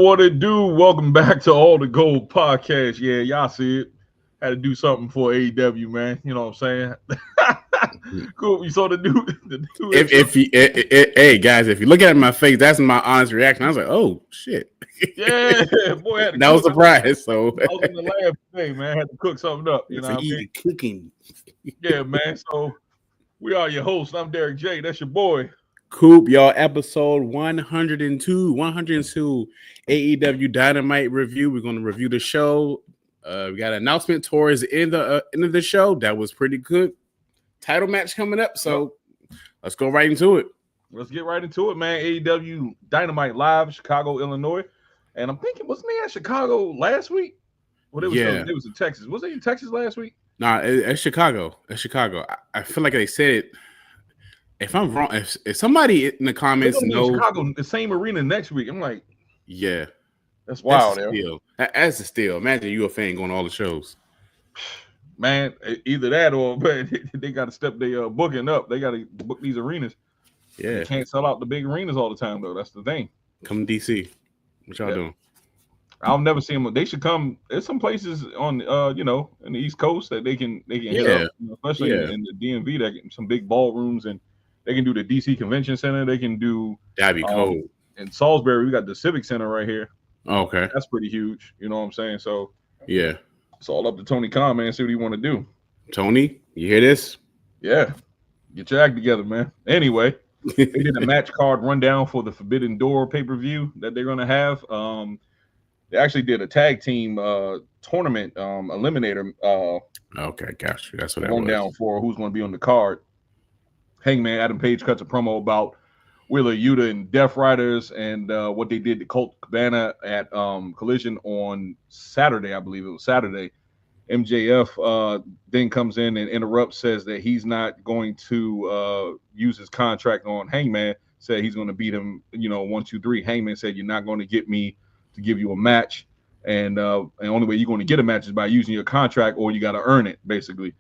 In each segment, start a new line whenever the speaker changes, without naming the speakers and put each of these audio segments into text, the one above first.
What it do? Welcome back to All the Gold Podcast. Yeah, y'all see it. Had to do something for AEW, man. You know what I'm saying? Cool. You saw the new
Hey guys, if you look at my face, that's my honest reaction. I was like, oh shit.
Yeah, boy, I had to
that was a surprise. So
I was in the lab today, man. I had to cook something up. You know what I mean?
Cooking.
Yeah, man. So we are your hosts. I'm Derek J. That's your boy.
Coop, y'all, episode 102 AEW Dynamite review. We're going to review the show. We got an announcement towards the end of the show. That was pretty good. Title match coming up, so let's go right into it.
Let's get right into it, man. AEW Dynamite live, Chicago, Illinois. And I'm thinking, wasn't they at Chicago last week? Well, it was in Texas. Was they in Texas last week?
Nah, it's Chicago. It's Chicago. I feel like they said it. If I'm wrong, if somebody in the comments knows
Chicago, the same arena next week, I'm like,
yeah,
that's wild.
That's a steal. Imagine you a fan going to all the shows.
Man, either that or they got to step their booking up. They got to book these arenas.
Yeah,
you can't sell out the big arenas all the time though. That's the thing.
Come to DC. What y'all doing?
I'll never see them. They should come. There's some places on, in the East Coast that they can hit up, especially in the DMV. That some big ballrooms, and they can do the DC Convention Center. They can do.
That'd be cool.
In Salisbury, we got the Civic Center right here.
Okay,
that's pretty huge. You know what I'm saying? So
yeah,
it's all up to Tony Khan, man. See what he want to do.
Tony, you hear this?
Yeah, get your act together, man. Anyway, they did a match card rundown for the Forbidden Door pay-per-view that they're gonna have. They actually did a tag team tournament eliminator.
Okay, gotcha. That's what that
rundown
was.
For who's going to be on the card. Hangman Adam Page cuts a promo about Wheeler Yuta and Death Riders and what they did to Colt Cabana at Collision on Saturday. I believe it was Saturday. MJF then comes in and interrupts, says that he's not going to use his contract on Hangman. Said he's going to beat him, 1, 2, 3. Hangman said, "You're not going to get me to give you a match, and the only way you're going to get a match is by using your contract, or you got to earn it, basically."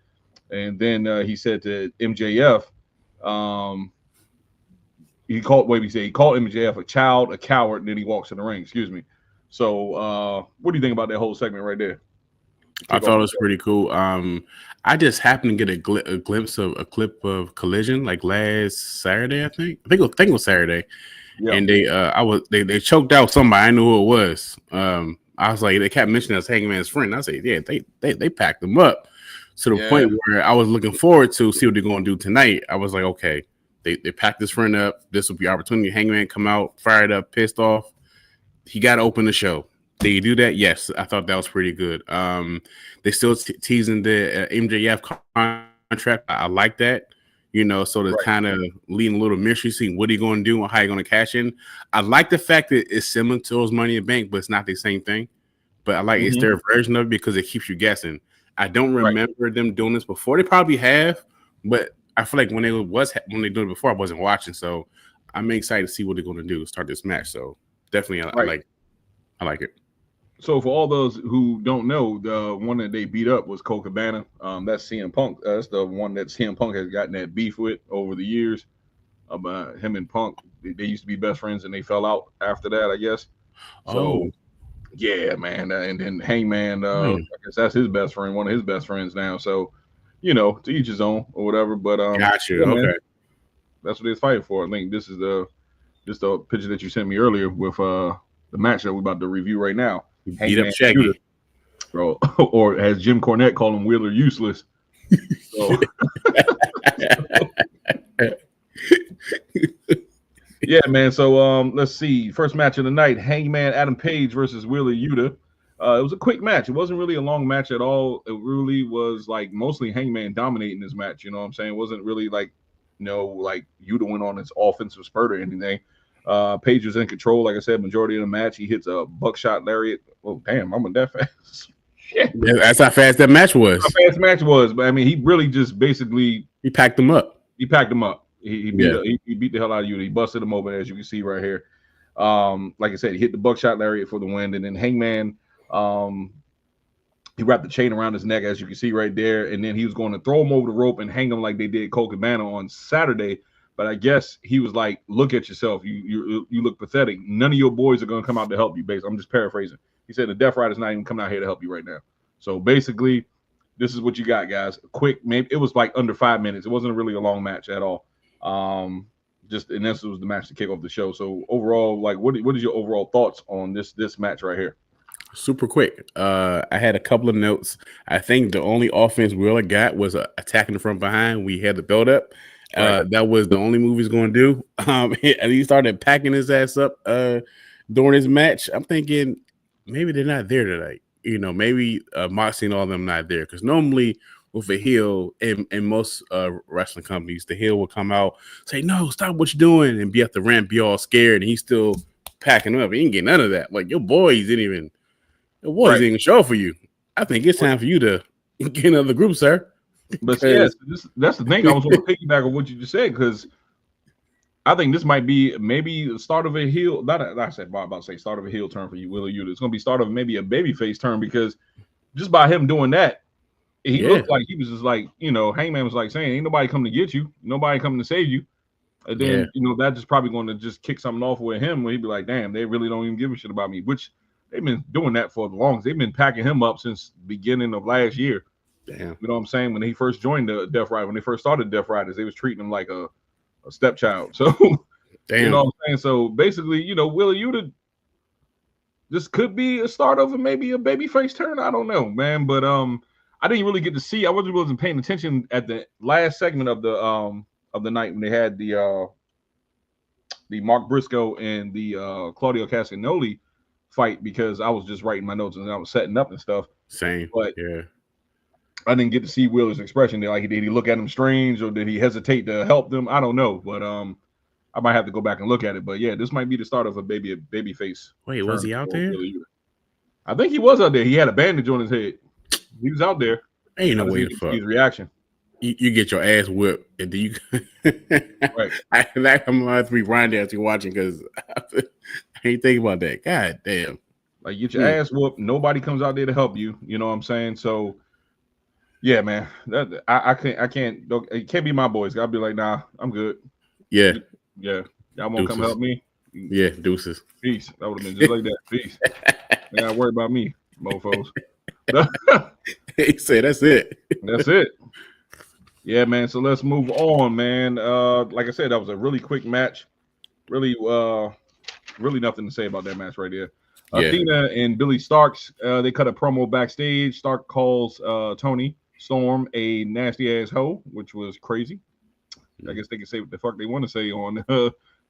And then he said to MJF, he called MJF a child, a coward, and then he walks in the ring. Excuse me. So, what do you think about that whole segment right there?
I thought it was pretty cool. I just happened to get a glimpse of a clip of Collision like last Saturday. I think it was Saturday. Yeah. And they choked out somebody. I knew who it was. I was like, they kept mentioning us Hangman's friend. I said, yeah, they packed him up to the point where I was looking forward to see what they're going to do tonight. I was like, okay, they packed this friend up. This will be opportunity. Hangman come out, fired up, pissed off. He got to open the show. Did he do that? Yes, I thought that was pretty good. They still teasing the MJF contract. I like that. So to kind of lead a little mystery, seeing what he's going to do and how he's going to cash in. I like the fact that it's similar to those Money in the Bank, but it's not the same thing. But I like it's their version of it because it keeps you guessing. I don't remember them doing this before. They probably have, but I feel like when they did it before, I wasn't watching. So I'm excited to see what they're going to do, start this match. So definitely, I like it.
So for all those who don't know, the one that they beat up was Colt Cabana. That's CM Punk. That's the one that CM Punk has gotten that beef with over the years. About him and Punk, they used to be best friends, and they fell out after that, I guess. So, yeah, man. And then Hangman, I guess that's his best friend, one of his best friends now. So, to each his own or whatever. But
got you.
Yeah,
okay,
man, that's what they're fighting for. I think this is the picture that you sent me earlier with the match that we're about to review right now.
Beat up Shaggy,
bro, or as Jim Cornette called him, Wheeler useless. So, yeah, man. So let's see. First match of the night: Hangman Adam Page versus Wheeler Yuta. It was a quick match. It wasn't really a long match at all. It really was like mostly Hangman dominating this match. You know what I'm saying? It wasn't really like Yuta went on his offensive spurt or anything. Page was in control, like I said, majority of the match. He hits a buckshot lariat. Oh, damn, I'm that fast.
Shit. That's how fast that match was.
How fast the match was. But I mean, he really just basically
he packed him up.
He beat the hell out of you. He busted him open, as you can see right here. Like I said, he hit the buckshot lariat for the win, and then Hangman, he wrapped the chain around his neck, as you can see right there, and then he was going to throw him over the rope and hang him like they did Colt Cabana on Saturday. But I guess he was like, "Look at yourself. You look pathetic. None of your boys are going to come out to help you." I'm just paraphrasing. He said the Death Rider's not even coming out here to help you right now. So basically, this is what you got, guys. Quick, maybe it was like under 5 minutes. It wasn't really a long match at all. Just in essence, it was the match to kick off the show. So overall, like, what is your overall thoughts on this match right here?
Super quick. I had a couple of notes. I think the only offense Wheeler got was attacking from behind. We had the build up. Right. That was the only move he's going to do. And he started packing his ass up during his match. I'm thinking maybe they're not there tonight. Maybe Moxley and all of them not there, because normally with a heel in most wrestling companies, the heel will come out, say, "No, stop what you're doing," and be at the ramp, be all scared, and he's still packing up. He ain't getting none of that. Like, your boys didn't even show for you. I think it's time for you to get another group, sir.
But yes, that's the thing. I was going to piggyback on what you just said, because I think this might be maybe the start of a heel. I said about to say start of a heel turn for you, Wheeler Yuta. It's going to be start of maybe a babyface turn, because just by him doing that, he looked like he was just like, Hangman was like saying, "Ain't nobody coming to get you, nobody coming to save you." And then that's just probably going to just kick something off with him, where he'd be like, "Damn, they really don't even give a shit about me." Which they've been doing that for the longest. They've been packing him up since the beginning of last year.
Damn.
You know what I'm saying? When he first joined the Death Rider, when they first started Death Riders, they was treating him like a stepchild. So,
damn.
You know what I'm saying? So basically, Wheeler Yuta, this could be a start of maybe a babyface turn. I don't know, man. But I didn't really get to see. I wasn't paying attention at the last segment of the night when they had the Mark Briscoe and the Claudio Castagnoli fight, because I was just writing my notes and I was setting up and stuff.
Same.
But
yeah,
I didn't get to see Wheeler's expression. Like, did he look at him strange, or did he hesitate to help them? I don't know, but I might have to go back and look at it. But yeah, this might be the start of a baby face.
Wait, was he out there?
I think he was out there. He had a bandage on his head. He was out there.
Ain't no way to fuck.
His reaction.
You get your ass whipped, and then you. Right. I'm gonna have to rewind that as you're watching, because I ain't thinking about that. God damn.
Like, get your ass whooped. Nobody comes out there to help you. You know what I'm saying? So, yeah, man. I can't. It can't be my boys. I'll be like, nah, I'm good.
Yeah.
Yeah. Y'all won't come help me.
Yeah, deuces.
Peace. That would have been just like that. Peace. They gotta worry about me, mofos.
He said that's it.
That's it. Yeah, man. So let's move on, man. Like I said, that was a really quick match. Really nothing to say about that match right there. Athena and Billie Starkz, they cut a promo backstage. Stark calls Toni Storm a nasty ass hoe, which was crazy. I guess they can say what the fuck they want to say on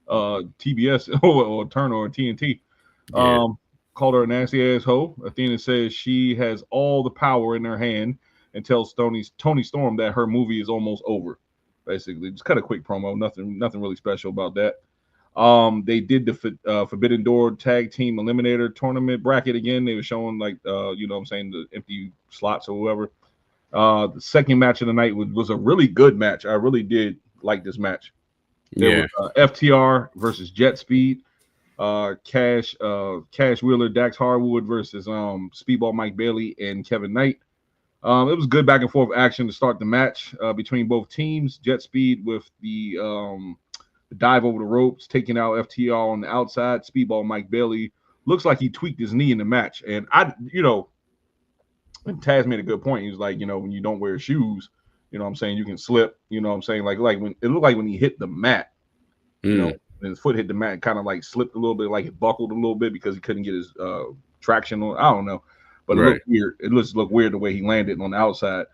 TBS or Turner or TNT. Called her a nasty ass hoe. Athena says she has all the power in her hand and tells Toni Storm that her movie is almost over. Basically, just cut a quick promo. Nothing really special about that. They did the Forbidden Door Tag Team Eliminator Tournament bracket again. They were showing like the empty slots or whatever. The second match of the night was a really good match. I really did like this match. There was FTR versus Jet Speed. Cash Wheeler, Dax Harwood versus Speedball Mike Bailey and Kevin Knight. It was good back and forth action to start the match between both teams. Jet Speed with the dive over the ropes, taking out FTR on the outside. Speedball Mike Bailey looks like he tweaked his knee in the match. And and Taz made a good point. He was like, when you don't wear shoes, you know what I'm saying, you can slip. You know what I'm saying? Like when it looked like when he hit the mat, and his foot hit the mat and kind of like slipped a little bit, like it buckled a little bit because he couldn't get his traction on. I don't know. But it looked weird. It looked weird the way he landed on the outside.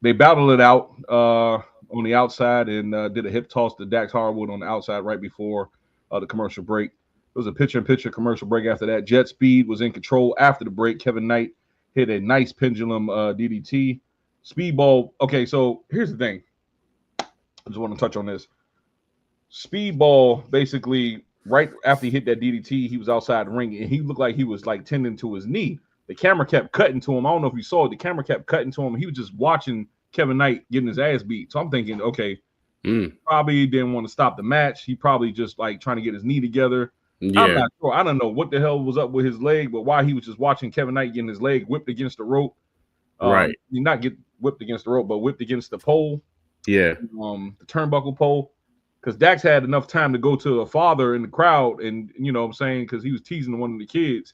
They battled it out on the outside and did a hip toss to Dax Harwood on the outside right before the commercial break. It was a picture-in-picture commercial break after that. Jet Speed was in control after the break. Kevin Knight hit a nice pendulum DDT. Speedball. Okay, so here's the thing. I just want to touch on this. Speedball basically, right after he hit that DDT, he was outside the ring and he looked like he was like tending to his knee. The camera kept cutting to him. I don't know if you saw it. The camera kept cutting to him. He was just watching Kevin Knight getting his ass beat. So I'm thinking, okay, probably didn't want to stop the match. He probably just like trying to get his knee together. Yeah. I'm not sure. I don't know what the hell was up with his leg, but why he was just watching Kevin Knight getting his leg whipped against the rope.
Right.
Not get whipped against the rope, but whipped against the pole.
Yeah.
The turnbuckle pole. Because Dax had enough time to go to a father in the crowd, and you know what I'm saying, because he was teasing one of the kids.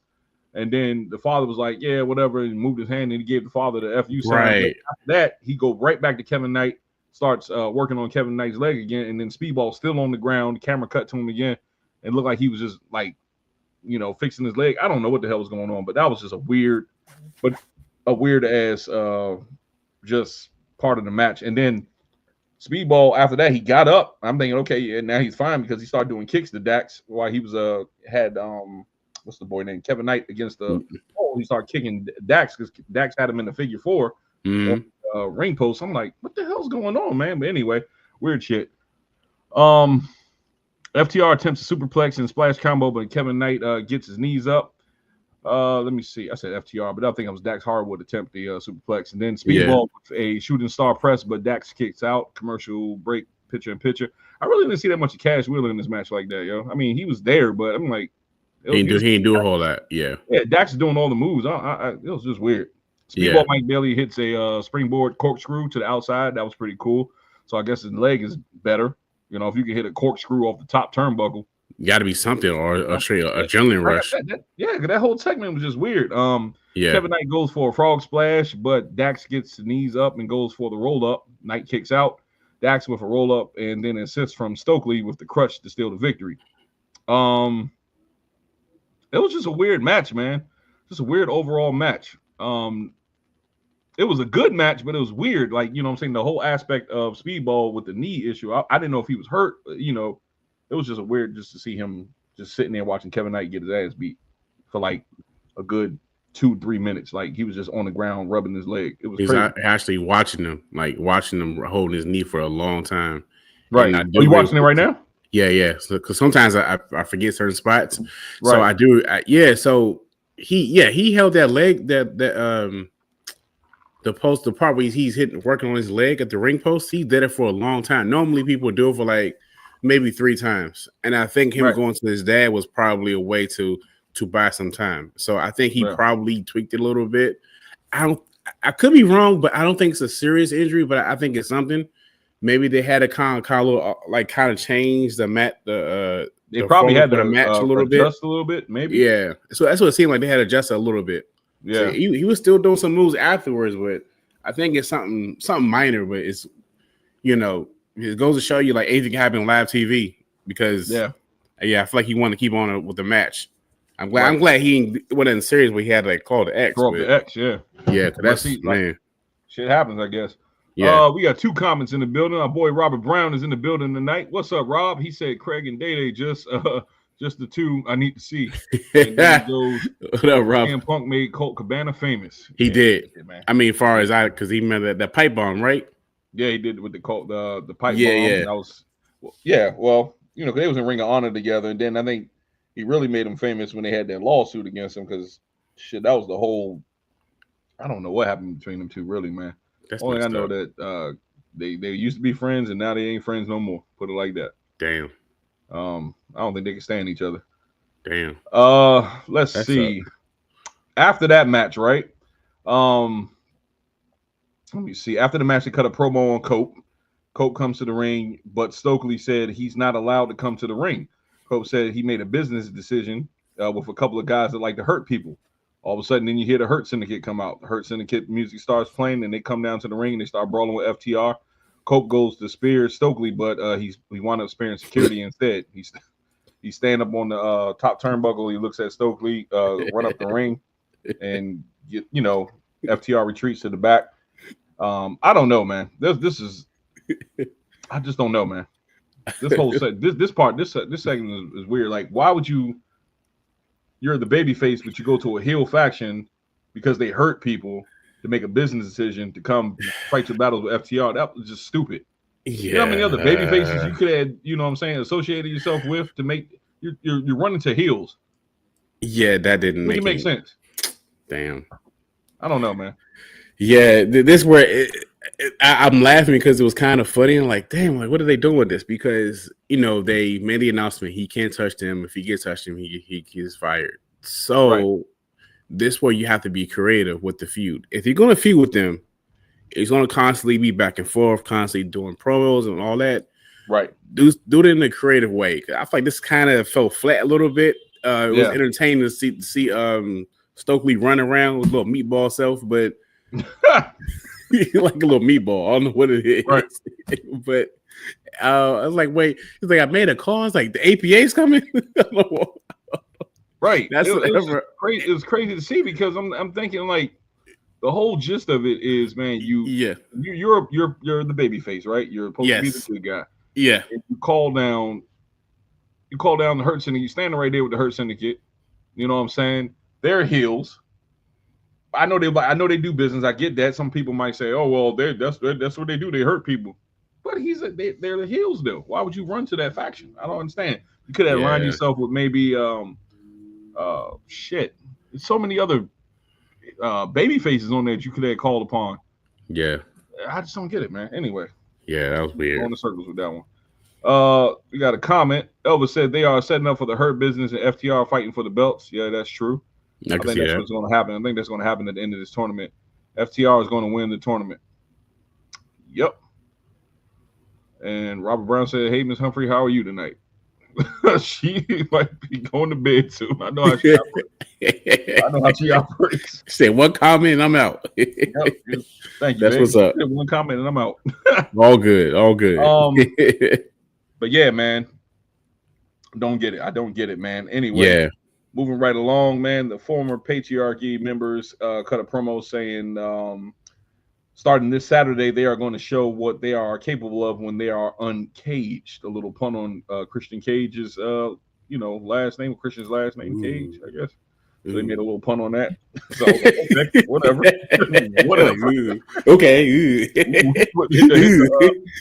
And then the father was like, yeah, whatever, and moved his hand, and he gave the father the FU sign.
Right.
But after that, he go right back to Kevin Knight, starts working on Kevin Knight's leg again, and then Speedball still on the ground. The camera cut to him again, and looked like he was just like, you know, fixing his leg. I don't know what the hell was going on, but that was just a weird ass just part of the match. And then Speedball, after that, he got up. I'm thinking, okay, yeah, now he's fine because he started doing kicks to Dax while he was had what's the boy name? Kevin Knight against the pole. He started kicking Dax because Dax had him in the figure 4 on ring post. I'm like, what the hell's going on, man? But anyway, weird shit. FTR attempts a superplex and splash combo, but Kevin Knight gets his knees up. Let me see. I said FTR, but I think it was Dax Harwood attempt the superplex, and then Speedball with a shooting star press, but Dax kicks out. Commercial break, picture in picture. I really didn't see that much of Cash Wheeler in this match like that, yo. I mean, he was there, but I'm like,
he didn't do a whole lot. Yeah,
Dax is doing all the moves. It was just weird. Speedball Mike Bailey hits a springboard corkscrew to the outside. That was pretty cool. So I guess his leg is better. You know, if you can hit a corkscrew off the top turnbuckle.
Got to be something, or a straight adrenaline rush.
That whole segment was just weird. Kevin Knight goes for a frog splash, but Dax gets the knees up and goes for the roll up. Knight kicks out. Dax with a roll up, and then assists from Stokely with the crutch to steal the victory. It was just a weird match, man. Just a weird overall match. It was a good match, but it was weird. Like, you know what I'm saying? The whole aspect of Speedball with the knee issue, I didn't know if he was hurt. You know, it was just a weird just to see him just sitting there watching Kevin Knight get his ass beat for like a good 2-3 minutes. Like, he was just on the ground rubbing his leg. It was crazy.
Actually watching him holding his knee for a long time.
Right. Are you watching it right now?
Yeah. So, because sometimes I forget certain spots. Right. So I do. So he held that leg, the part where he's working on his leg at the ring post. He did it for a long time. Normally people do it for like maybe 3 times, and I think him going to his dad was probably a way to buy some time. So I think he probably tweaked it a little bit. I could be wrong, but I don't think it's a serious injury. But I think it's something. Maybe they had to kind of change the mat. They
probably had to
match a little
bit, maybe.
Yeah, so that's what it seemed like. They had to adjust a little bit.
Yeah,
so he was still doing some moves afterwards, but I think it's something minor. But it's, you know, it goes to show you like anything can happen on live TV because I feel like he wanted to keep on with the match. I'm glad he wasn't serious, but he had like call the X.
The X, yeah.
That's man.
Shit happens, I guess. Yeah, we got 2 comments in the building. Our boy Robert Brown is in the building tonight. What's up, Rob? He said Craig and Day just the 2 I need to see. And then he goes,
what up, Rob?
CM Punk made Colt Cabana famous.
He did. Man. I mean, as far as because he remember that pipe bomb, right?
Yeah, he did with the pipe bomb.
Yeah.
That was well, you know, they was in Ring of Honor together, and then I think he really made him famous when they had that lawsuit against him because that was the whole. I don't know what happened between them 2, really, man. Only I know that they used to be friends and now they ain't friends no more. Put it like that.
Damn.
I don't think they can stand each other.
Damn.
Let's see. After that match, right? Let me see. After the match, they cut a promo on Cope. Cope comes to the ring, but Stokely said he's not allowed to come to the ring. Cope said he made a business decision with a couple of guys that like to hurt people. All of a sudden, then you hear the Hurt Syndicate come out. The Hurt Syndicate music starts playing, and they come down to the ring, and they start brawling with FTR. Cope goes to spear Stokely, but he wound up spearing security instead. He's stand up on the top turnbuckle. He looks at Stokely, run up the ring, and FTR retreats to the back. I don't know, man. I just don't know, man. This whole this segment is weird. Like, why would you? You're the babyface, but you go to a heel faction because they hurt people to make a business decision to come fight your battles with FTR. That was just stupid. Yeah. You know how many other babyfaces you could have, you know what I'm saying, associated yourself with to make you're running to heels.
Yeah, that didn't
make sense.
Damn.
I don't know, man.
Yeah, this where I'm laughing because it was kind of funny. I'm like, damn, like what are they doing with this? Because they made the announcement he can't touch them. If he gets touched him, he gets fired. So this where you have to be creative with the feud. If you're gonna feud with them, He's going to constantly be back and forth, constantly doing promos and all that.
Right.
Do it in a creative way. I feel like this kind of fell flat a little bit. It was entertaining to see Stokely run around with a little meatball self, but like a little meatball. I don't know what it is.
Right.
But I was like, wait, he's like, I made a call. It's like the APA's coming.
Right.
That's
it was crazy to see because I'm thinking like the whole gist of it is, man, you're the baby face, right? You're supposed to be the good guy.
Yeah.
And you call down the Hurt Syndicate. You're standing right there with the Hurt Syndicate. You know what I'm saying? They're heels. I know they do business. I get that. Some people might say, "Oh, well, that's what they do. They hurt people." But they're the heels though. Why would you run to that faction? I don't understand. You could have aligned yourself with maybe shit. There's so many other baby faces on there that you could have called upon.
Yeah.
I just don't get it, man. Anyway.
Yeah, that was weird.
On the circles with that one. We got a comment. Elvis said they are setting up for the Hurt Business and FTR fighting for the belts. Yeah, that's true. I think that's what's going to happen. I think that's going to happen at the end of this tournament. FTR is going to win the tournament. Yep. And Robert Brown said, "Hey, Miss Humphrey, how are you tonight?" She might be going to bed soon. I know how she operates.
Say one comment and I'm out.
Yep. Thank you.
That's what's up.
One comment and I'm out.
All good.
But yeah, man. Don't get it. I don't get it, man. Anyway, moving right along, man. The former Patriarchy members cut a promo saying starting this Saturday, they are going to show what they are capable of when they are uncaged. A little pun on Christian Cage's, last name, Christian's last name, Cage, I guess. So they made a little pun on that. So, okay, whatever.
Okay.
Hit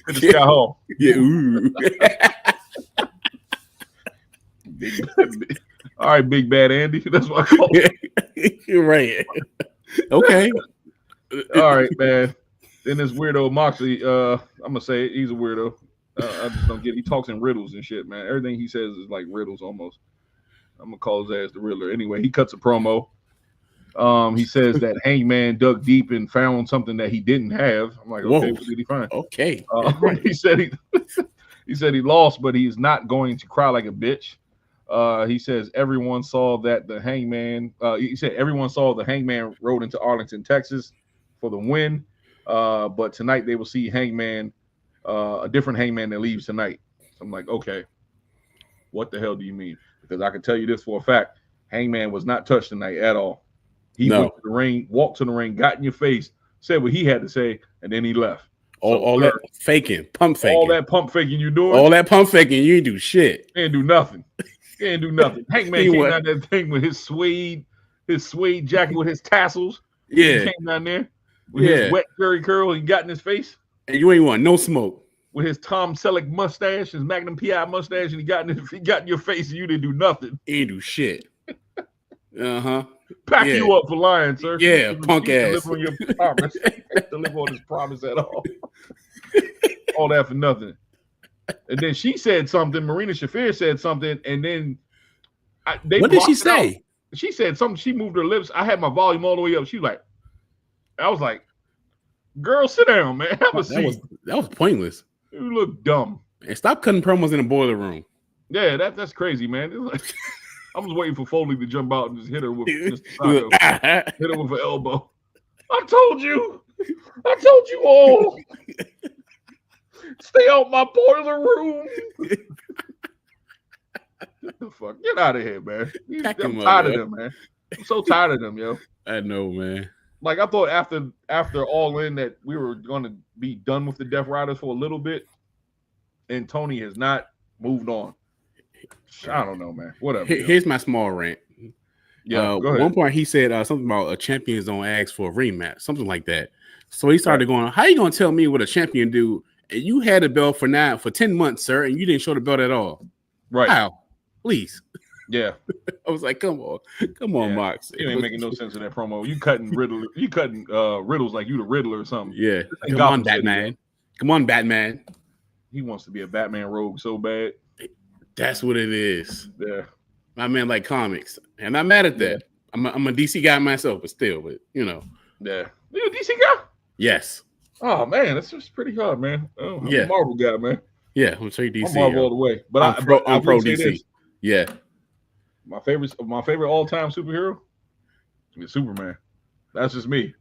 the Sky Hall. All right, Big Bad Andy. That's what I call it.
You're right. Okay.
All right, man. Then this weirdo Moxley, I'm gonna say it, he's a weirdo. I just don't get. He talks in riddles and shit, man. Everything he says is like riddles almost. I'm gonna call his ass the Riddler. Anyway, he cuts a promo. He says that Hangman dug deep and found something that he didn't have. I'm like, okay, what did he find?
Okay.
He said he lost, but he's not going to cry like a bitch. He says everyone saw that the Hangman. He said everyone saw the Hangman rode into Arlington, Texas, for the win. But tonight they will see Hangman, a different Hangman that leaves tonight. So I'm like, okay, what the hell do you mean? Because I can tell you this for a fact: Hangman was not touched tonight at all. He went to the ring, walked to the ring, got in your face, said what he had to say, and then he left.
All that faking, pump faking,
all that pump faking you doing,
all that pump faking, you ain't do shit.
You ain't do nothing. You ain't do nothing. Hangman came down that thing with his suede jacket with his tassels.
Yeah,
he came down there with his wet Jerry curl. He got in his face,
and you ain't want no smoke.
With his Tom Selleck mustache, his Magnum PI mustache, and he got in your face, and you didn't do nothing.
He ain't do shit.
Pack you up for lying, sir.
Yeah, punk ass.
Deliver on your promise. Deliver on his promise at all. All that for nothing. And then she said something. Marina Shafir said something, and then
what did she say?
Out. She said something. She moved her lips. I had my volume all the way up. She like, I was like, "Girl, sit down, man. Have a seat."
That was pointless.
You look dumb.
And stop cutting promos in the boiler room.
Yeah, that's crazy, man. Like, I was waiting for Foley to jump out and just hit her with hit her with an elbow. I told you all. Stay out my boiler room. What the fuck? Get out of here, man. I'm tired of them, man. I'm so tired of them, yo.
I know, man.
Like I thought after All In that we were going to be done with the Death Riders for a little bit, and Tony has not moved on. I don't know, man. Whatever.
Here's my small rant.
Yeah, go ahead.
One point he said something about a champion's don't ask for a rematch, something like that. So he started going, "How you gonna tell me what a champion do? And you had a belt for 10 months, sir, and you didn't show the belt at all.
Right?
How? Please."
Yeah.
I was like, come on, Mox.
You ain't making no sense of that promo. You cutting riddles like you the Riddler or something.
Yeah. Come on, Batman. Come on, Batman.
He wants to be a Batman rogue so bad.
That's what it is.
Yeah.
My man like comics. And I'm mad at that. I'm a DC guy myself, but still, you know.
Yeah. You a DC guy?
Yes.
Oh man, it's just pretty hard, man. Oh, I'm a Marvel guy, man.
Yeah, I'm straight DC.
I'm Marvel all the way. But
I'm pro DC. This. Yeah.
My favorite all-time superhero is Superman. That's just me.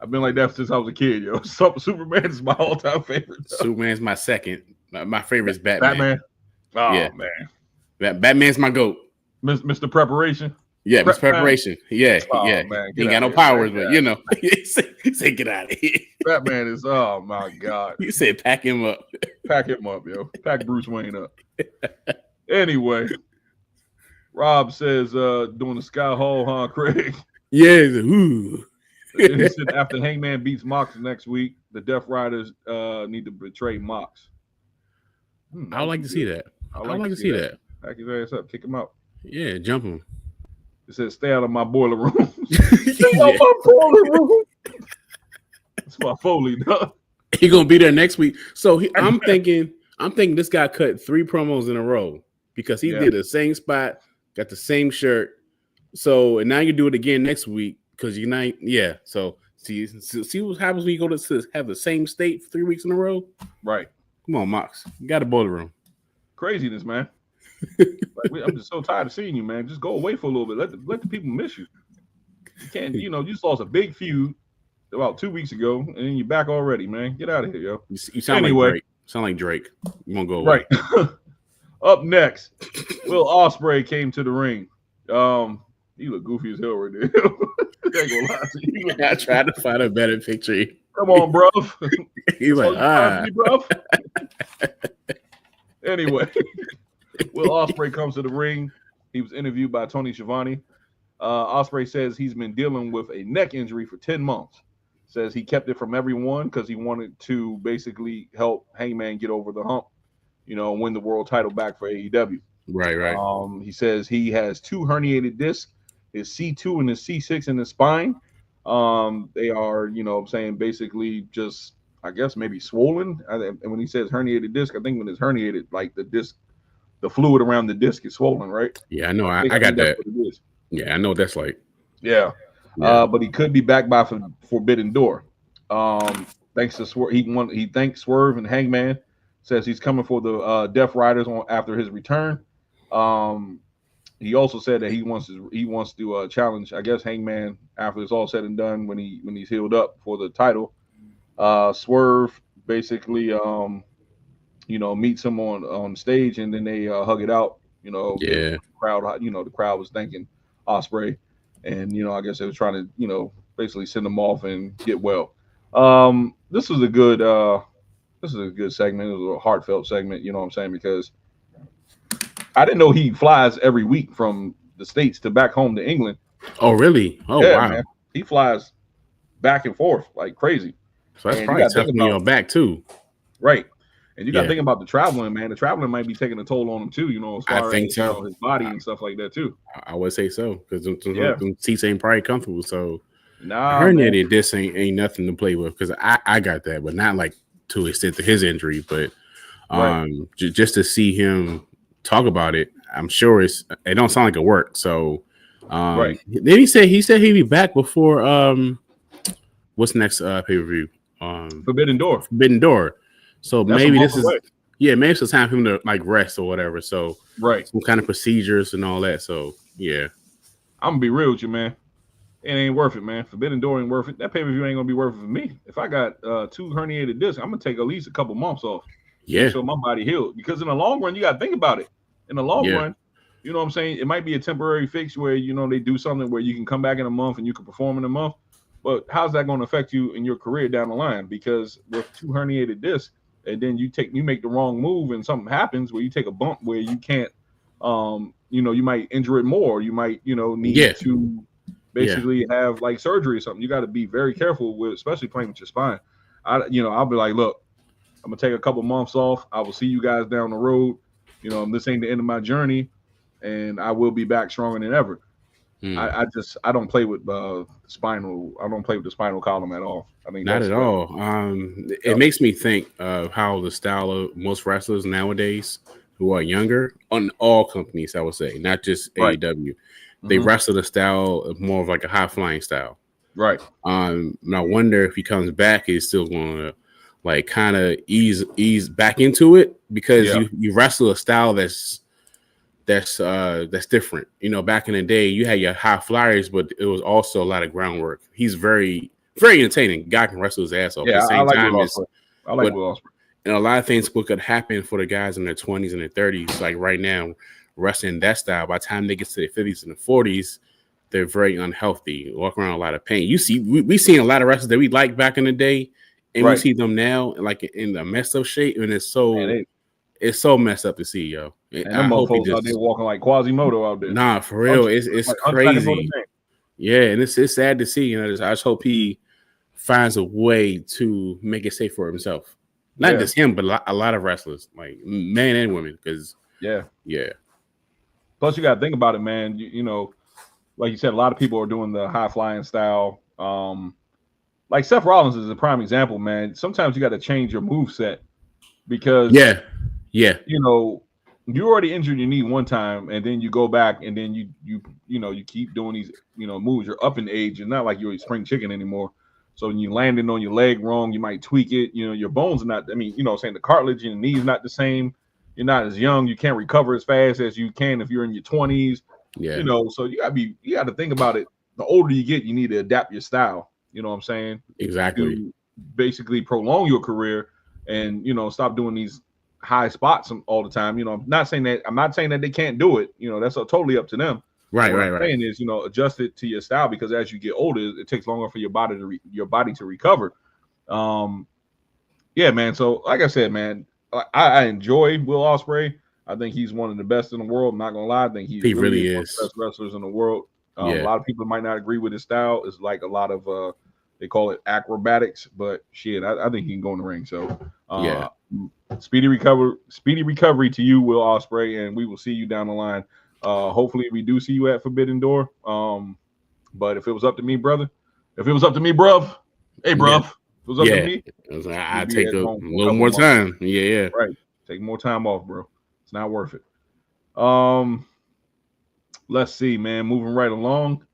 I've been like that since I was a kid, yo. Superman is my all-time favorite.
Superman's my second. My favorite is Batman.
Oh yeah. Man.
Batman's my GOAT.
Mr. Preparation.
Yeah, Mr. Preparation. Yeah,
man,
he ain't got no powers, but you know, he said, "Get out of here."
Batman is, oh my God.
You said, "Pack him up."
Pack him up, yo. Pack Bruce Wayne up. Anyway, Rob says, doing the Sky Hall, huh, Craig?
Yeah. Ooh.
He said after Hangman beats Mox next week, the Death Riders need to betray Mox.
I would like to see that. I would like to see that.
Pack his ass up, kick him out.
Yeah, jump him.
It says, "Stay out of my boiler room." Stay out my boiler room. That's my Foley, dog.
He gonna be there next week. So I'm thinking this guy cut 3 promos in a row because he did the same spot, got the same shirt. So and now you do it again next week because So see what happens when you go to have the same state for 3 weeks in a row.
Right.
Come on, Mox. You got a boiler room.
Craziness, man. I'm just so tired of seeing you, man. Just go away for a little bit. Let the people miss you. You can't, you just lost a big feud about 2 weeks ago, and then you're back already, man. Get out of here, yo.
You sound like Drake. Sound like Drake. You won't go away.
Right. Up next, Will Ospreay came to the ring. He look goofy as hell right there. I ain't gonna lie to you.
I tried to find a better picture.
Come on, bruv.
He's like,
bruv. Anyway, Will Ospreay comes to the ring. He was interviewed by Tony Schiavone. Ospreay says he's been dealing with a neck injury for 10 months. Says he kept it from everyone because he wanted to basically help Hangman get over the hump, win the world title back for AEW.
Right.
He says he has 2 herniated discs, his C2 and his C6 in his spine. They are, basically just, I guess, maybe swollen. And when he says herniated disc, I think when it's herniated, like the fluid around the disc is swollen, right?
Yeah, I know. I got that. Yeah, I know what that's like.
Yeah. But he could be back by Forbidden Door. Thanks to Swerve, he thanks Swerve and Hangman. Says he's coming for the Death Riders after his return. He also said that he wants to challenge, I guess, Hangman after it's all said and done when he's healed up for the title. Swerve basically meets him on stage, and then they hug it out. The crowd was thanking Ospreay, and I guess they were trying to basically send him off and get well. This was a good segment. It was a heartfelt segment, you know what I'm saying? Because I didn't know he flies every week from the States to back home to England.
Oh, really? Oh, yeah, wow.
Man. He flies back and forth like crazy.
So that's probably tough to be on back too.
Right. And you got to think about the traveling, man. The traveling might be taking a toll on him too, as far as his body and stuff like that too.
I would say so, because them seats ain't probably comfortable. So
herniated
disc ain't nothing to play with, because I got that, but not like to extent to his injury. But just to see him talk about it, I'm sure it don't sound like it worked. So then he said he'd be back before what's next pay-per-view?
Forbidden Door.
So that's maybe this is maybe it's time for him to like rest or whatever. So some kind of procedures and all that. So yeah,
I'm gonna be real with you, man. It ain't worth it, man. Forbidden Door ain't worth it. That pay-per-view ain't gonna be worth it for me. If I got 2 herniated discs, I'm gonna take at least a couple months off.
Yeah,
so my body healed. Because in the long run, you gotta think about it. In the long run, you know what I'm saying? It might be a temporary fix where they do something where you can come back in a month and you can perform in a month. But how's that going to affect you in your career down the line? Because with 2 herniated discs, and then you make the wrong move and something happens where you take a bump where you can't, you might injure it more. You might, need to basically have like surgery or something. You got to be very careful with, especially playing with your spine. I'll be like, look, I'm gonna take a couple months off. I will see you guys down the road. This ain't the end of my journey, and I will be back stronger than ever. I don't play with spinal. I don't play with the spinal column at all. I mean,
not at all. It makes me think of how the style of most wrestlers nowadays who are younger on all companies, I would say, not just AEW. They wrestle the style of more of like a high flying style.
Right.
And I wonder if he comes back, he's still going to like kind of ease back into it because you wrestle a style that's different. You know, back in the day, you had your high flyers, but it was also a lot of groundwork. He's very, very entertaining. Guy can wrestle his ass off.
Yeah,
At the same time,
I like Will Ospreay.
And a lot of things could happen for the guys in their 20s and their 30s. Like right now, wrestling that style, by the time they get to their 50s and the 40s, they're very unhealthy, walk around a lot of pain. You see, we seen a lot of wrestlers that we liked back in the day, and we see them now like in the messed up shape, and it's so messed up to see, yo.
And them motherfuckers out there walking like Quasimodo out there.
Nah, for real, it's like crazy. Yeah, and it's sad to see. You know, I just hope he finds a way to make it safe for himself. Not just him, but a lot of wrestlers, like men and women. Because yeah.
Plus, you got to think about it, man. You know, like you said, a lot of people are doing the high flying style. Like Seth Rollins is a prime example, man. Sometimes you got to change your move set because you know, you already injured your knee one time, and then you go back, and then you keep doing these moves. You're up in age. It's not like you're a spring chicken anymore. So when you landing on your leg wrong, you might tweak it. You know, your bones are not. I mean, saying the cartilage in the knee is not the same. You're not as young. You can't recover as fast as you can if you're in your 20s. Yeah. You know, so you got to think about it. The older you get, you need to adapt your style. You know what I'm saying?
Exactly.
To basically prolong your career and stop doing these high spots all the time. I'm not saying that they can't do it. That's totally up to them.
Right.
What I'm saying is, adjust it to your style because as you get older, it takes longer for your body to recover. Yeah, man. So like I said, man, I enjoy Will Ospreay. I think he's one of the best in the world. I'm not gonna lie. I think he really is one of the best wrestlers in the world. A lot of people might not agree with his style. It's like a lot of they call it acrobatics, but shit, I think he can go in the ring. So speedy recovery to you, Will Ospreay, and we will see you down the line. Hopefully we do see you at Forbidden Door. But if it was up to me, bruv, hey, bruv, if it was up to me,
I'd take a little more time. Yeah.
Right. Take more time off, bro. It's not worth it. Let's see, man. Moving right along.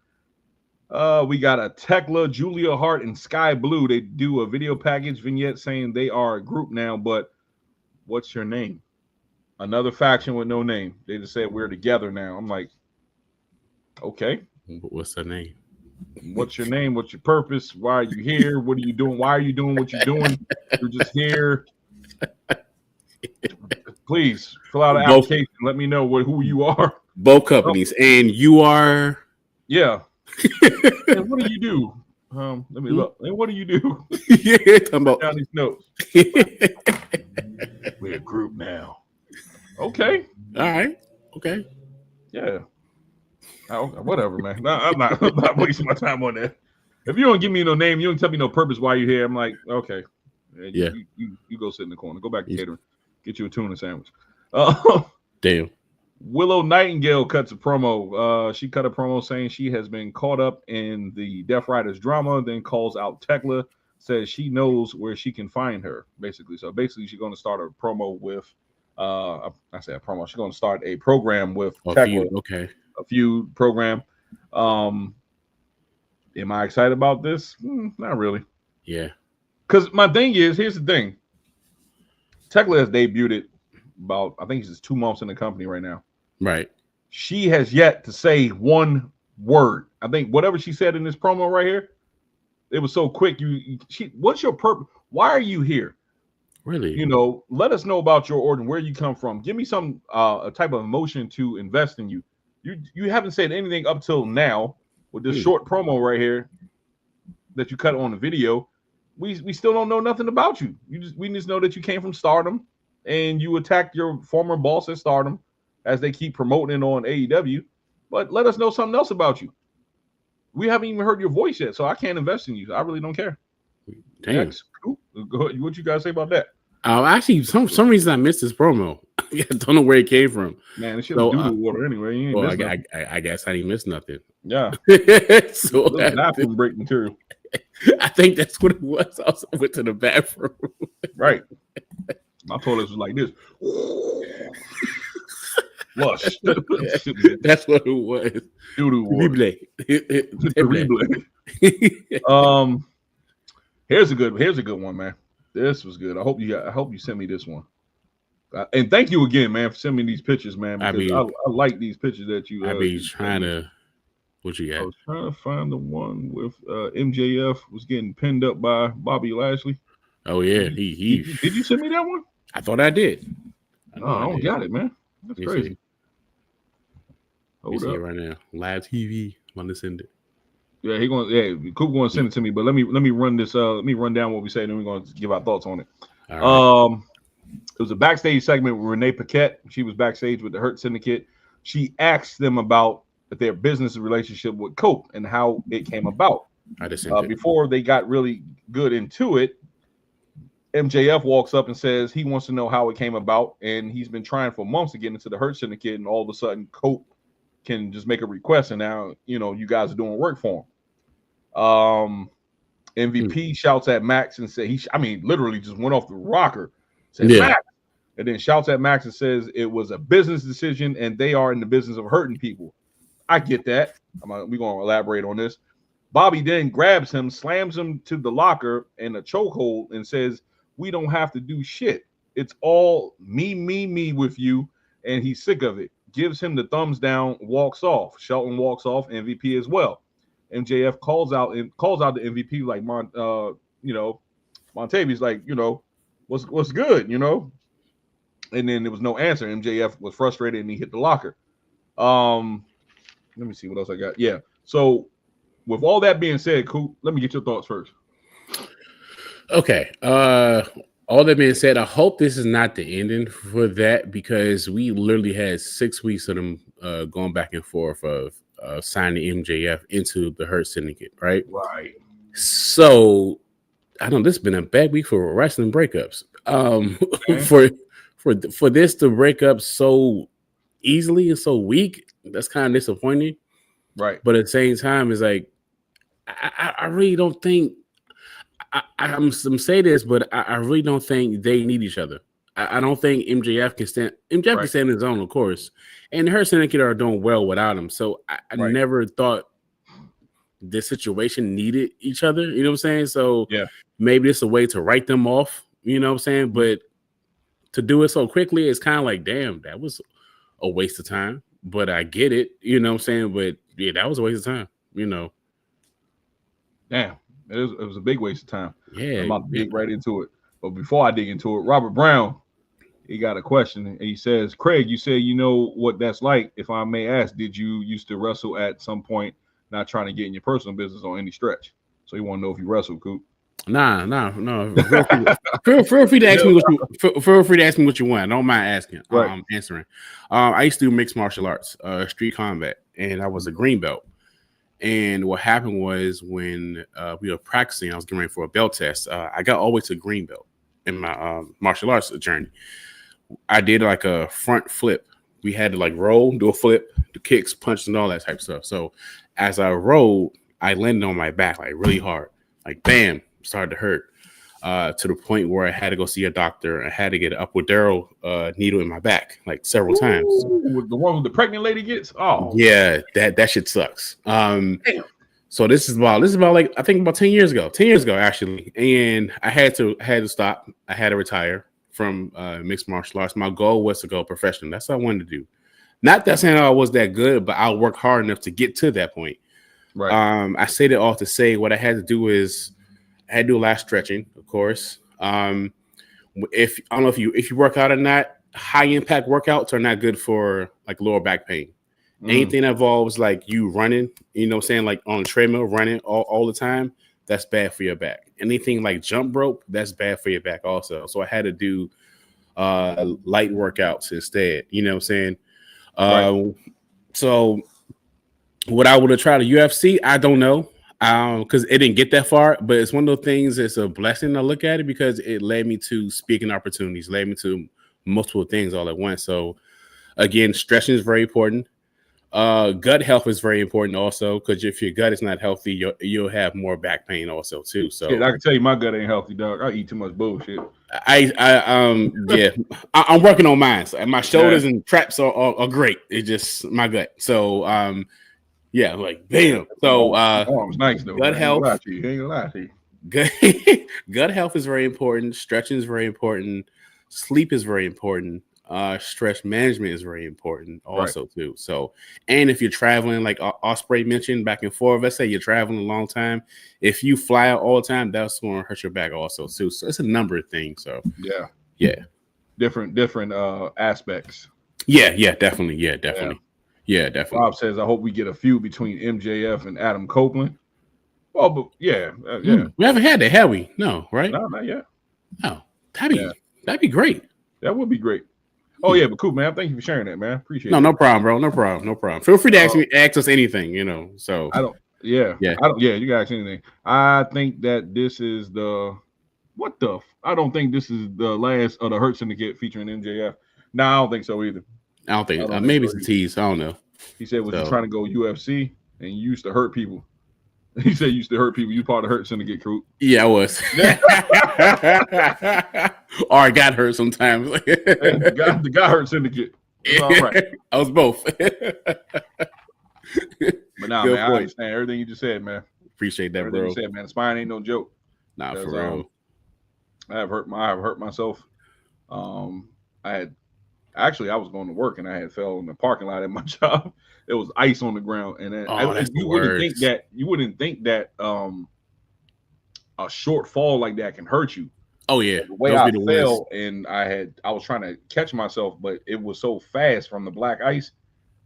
We got a Tekla, Julia Hart, and Sky Blue. They do a video package vignette saying they are a group now, but what's your name? Another faction with no name. They just said we're together now. I'm like, okay.
What's their name?
What's your name? What's your purpose? Why are you here? What are you doing? Why are you doing what you're doing? You're just here. Please fill out an application. Let me know who you are.
Both companies. And you are?
Yeah. And what do you do? Let me look. And what do you do?
Talking about
down these notes. We're a group now. Okay.
All right. Okay.
Yeah. Whatever, man. No, I'm not wasting my time on that. If you don't give me no name, you don't tell me no purpose why you're here. I'm like, okay.
Yeah.
You go sit in the corner. Go back to catering. Get you a tuna sandwich.
Damn.
Willow Nightingale cuts a promo. She cut a promo saying she has been caught up in the Death Riders drama, then calls out Tekla, says she knows where she can find her, basically. So basically, she's going to start a promo with, I say a promo. She's going to start a program with Tekla.
Okay.
A feud program. Am I excited about this? Not really.
Yeah.
Because my thing is, here's the thing. Tekla has debuted about, I think she's 2 months in the company right now.
Right.
She has yet to say one word. I think whatever she said in this promo right here, it was so quick. What's your purpose? Why are you here?
Really?
Let us know about your origin, where you come from. Give me some a type of emotion to invest in you. You haven't said anything up till now with this short promo right here that you cut on the video. We still don't know nothing about you. We just know that you came from Stardom and you attacked your former boss at Stardom as they keep promoting it on AEW. But let us know something else about you. We haven't even heard your voice yet, so I can't invest in you. I really don't care.
Damn.
Next. Cool. Go ahead. What you guys say about that?
Actually, some reason I missed this promo. I don't know where it came from.
Man, it should have do water anyway. You ain't
I guess I didn't miss nothing.
Yeah.
So
bathroom break material.
I think that's what it was. I also went to the bathroom.
Right. My toilet was like this. Lush.
That's what it was.
Doo-doo water.
Replay.
Here's a good one, man. This was good. I hope you sent me this one. And thank you again, man, for sending me these pictures, man. Because I like these pictures that you.
I be trying to. What you got?
I was trying to find the one with MJF was getting pinned up by Bobby Lashley.
Oh yeah,
did you send me that one?
I thought I did.
I don't got it, man. That's crazy.
Hold up right now. Live TV. Want to send it?
Yeah, Coop going to send it to me. But let me run this. Let me run down what we say, and then we're going to give our thoughts on it. All right. It was a backstage segment with Renee Paquette. She was backstage with the Hurt Syndicate. She asked them about their business relationship with Cope and how it came about. Before they got really good into it, MJF walks up and says he wants to know how it came about, and he's been trying for months to get into the Hurt Syndicate, and all of a sudden Cope can just make a request, and now you guys are doing work for him. MVP shouts at Max and says literally just went off the rocker. Said Max, and then shouts at Max and says it was a business decision, and they are in the business of hurting people. I get that. We're going to elaborate on this. Bobby then grabs him, slams him to the locker in a chokehold, and says, "We don't have to do shit. It's all me with you." And he's sick of it. Gives him the thumbs down, walks off. Shelton walks off, MVP as well. MJF calls out the MVP like, Montavious like, what's good, And then there was no answer. MJF was frustrated and he hit the locker. Let me see what else I got. Yeah. So with all that being said, Coop, let me get your thoughts first.
Okay. All that being said, I hope this is not the ending for that, because we literally had 6 weeks of them going back and forth of signing MJF into the Hurt Syndicate, right?
Right.
So I know this has been a bad week for wrestling breakups. For this to break up so easily and so weak, that's kind of disappointing.
Right.
But at the same time, it's like I really don't think I'm saying this, but I really don't think they need each other. I don't think MJF can stand. MJF can stand on his own, of course, and her Syndicate are doing well without him. So I never thought this situation needed each other. You know what I'm saying? So maybe it's a way to write them off. You know what I'm saying? But to do it so quickly, it's kind of like, damn, that was a waste of time. But I get it. You know what I'm saying? But yeah, that was a waste of time.
Damn. It was a big waste of time.
Yeah.
I'm about to dig right into it. But before I dig into it, Robert Brown, he got a question. And he says, Craig, you say you know what that's like. If I may ask, did you used to wrestle at some point, not trying to get in your personal business on any stretch? So you want to know if you wrestled, Coop?
Nah. Feel free to ask me feel free to ask me what you want. I don't mind asking. Answering. I used to do mixed martial arts, street combat, and I was a green belt. And what happened was when we were practicing, I was getting ready for a belt test. I got all the way to green belt in my martial arts journey. I did like a front flip. We had to like roll, do a flip, do kicks, punches, and all that type of stuff. So as I rolled, I landed on my back like really hard. Like bam, started to hurt. To the point where I had to go see a doctor. I had to get an epidural needle in my back like several times.
The one the pregnant lady gets? Oh
yeah, that shit sucks. So this is about like I think about 10 years ago. 10 years ago actually. And I had to stop. I had to retire from mixed martial arts. My goal was to go professional. That's what I wanted to do. Not that saying I was that good, but I worked hard enough to get to that point.
Right.
I say that all to say what I had to do is I had to do a lot of stretching, of course. If I don't know if you work out or not, high impact workouts are not good for like lower back pain. Anything that involves like you running, you know what I'm saying, like on a treadmill, running all the time, that's bad for your back. Anything like jump rope, that's bad for your back also. So I had to do light workouts instead, you know what I'm saying? So would I would have tried a UFC? I don't know. Because it didn't get that far, but it's one of those things. It's a blessing to look at it because it led me to speaking opportunities, led me to multiple things all at once. So again, stretching is very important. Gut health is very important also, because if your gut is not healthy, you'll have more back pain also too. So
I can tell you my gut ain't healthy, dog. I eat too much bullshit.
I'm working on mine. So my shoulders and traps are great. It's just my gut. So yeah, like damn. So
arms nice though.
Gut health.
He ain't gonna lie to you.
gut health is very important. Stretching is very important. Sleep is very important. Stress management is very important also too. So, and if you're traveling, like Ospreay mentioned, back and forth, let's say you're traveling a long time, if you fly out all the time, that's going to hurt your back also too. So it's a number of things. So yeah,
different aspects.
Yeah, definitely.
Bob says, I hope we get a feud between MJF and Adam Copeland. Well, but
we haven't had that, have we? No, right?
No, not yet.
No, that'd be great.
That would be great. Oh yeah, but cool, man. Thank you for sharing that, man. Appreciate it.
No problem, bro. No problem. Feel free to ask us anything, So
I don't. Yeah. You can ask anything. I think that this is I don't think this is the last of the Hurt Syndicate featuring MJF. No, I don't think so either.
I don't think. Maybe it's a tease. I don't know.
He said, "Was you trying to go UFC and you used to hurt people?" He said, "You used to hurt people. You part of the Hurt Syndicate crew."
Yeah, I was. Or I got hurt sometimes.
the guy Hurt Syndicate. All right.
I was both.
But nah, man, I understand everything you just said, man.
Appreciate that,
everything
bro.
You said, man. The spine ain't no joke.
Nah, for real.
I have hurt myself. I was going to work and I had fell in the parking lot at my job. It was ice on the ground, and you wouldn't think that a short fall like that can hurt you.
Oh yeah,
the way I fell, and I was trying to catch myself, but it was so fast from the black ice,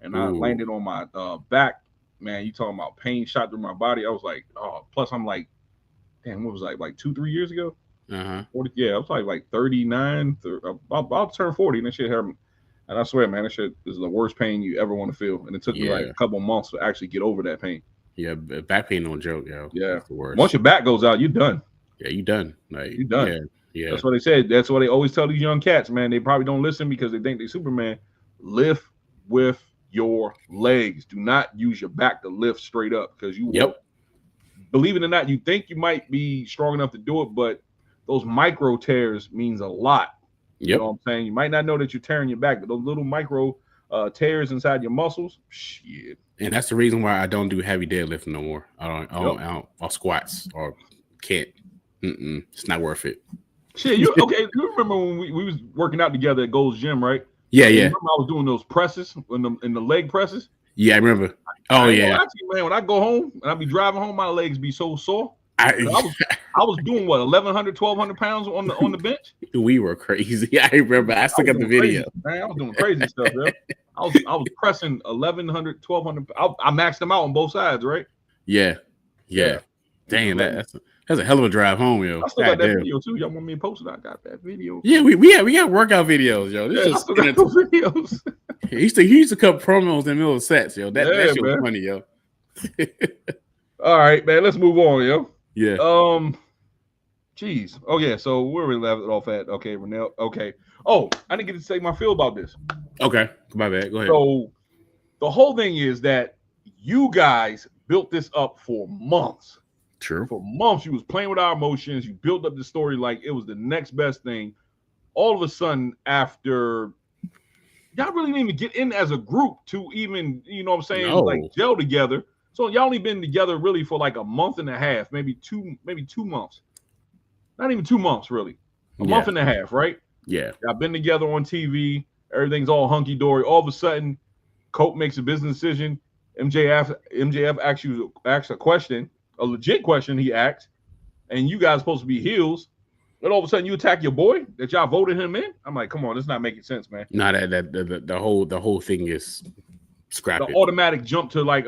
and I landed on my back. Man, you talking about pain shot through my body? I was like, oh. Plus, I'm like, damn, what was like 2-3 years ago? 40, yeah, I was like 39, about to turn 40, and that shit hurt me. And I swear, man, that shit is the worst pain you ever want to feel. And it took me like a couple months to actually get over that pain.
Yeah, back pain no joke, yo.
Yeah, the worst. Once your back goes out, you're done.
Yeah, you done. Like
you done.
Yeah.
That's what they said. That's what they always tell these young cats, man. They probably don't listen because they think they're Superman. Lift with your legs. Do not use your back to lift straight up because you will. Believe it or not, you think you might be strong enough to do it, but those micro tears means a lot. You know what I'm saying? You might not know that you're tearing your back, but those little micro tears inside your muscles, shit.
And that's the reason why I don't do heavy deadlifting no more. I don't or squats or can't. It's not worth it.
Shit, you remember when we was working out together at Gold's Gym, right?
Yeah.
Remember I was doing those presses in the leg presses?
Yeah, I remember.
Actually, man, when I go home and I be driving home, my legs be so sore. I was doing what 1,100, 1,200 pounds on the bench.
We were crazy. I remember. I still got the video.
Man, I was doing crazy stuff, bro. I was pressing 1,100, 1,200. I maxed them out on both sides, right?
Yeah. Damn, that's a hell of a drive home, yo.
I still got that video too. Y'all want me to post it? I got that video.
Yeah, we got workout videos, yo.
I still got those videos.
he used to cut promos in the middle of sets, yo. That shit was funny, yo.
All right, man. Let's move on, yo.
Yeah.
Geez. Oh yeah. So where we left it off at? Okay, Renell. Okay. Oh, I didn't get to say my feel about this.
Okay, my bad. Go ahead.
So the whole thing is that you guys built this up for months.
True.
For months, you was playing with our emotions. You built up the story like it was the next best thing. All of a sudden, after y'all really didn't even get in as a group to even, you know what I'm saying, like gel together. So y'all only been together really for like a month and a half, maybe 2 months. Not even 2 months, really. A month and a half, right?
Yeah.
Y'all been together on TV. Everything's all hunky-dory. All of a sudden, Cope makes a business decision. MJF asks a question, a legit question he asked, and you guys supposed to be heels. And all of a sudden, you attack your boy that y'all voted him in? I'm like, come on, this is not making sense, man.
No, the whole thing is... Scrap
the automatic jump to like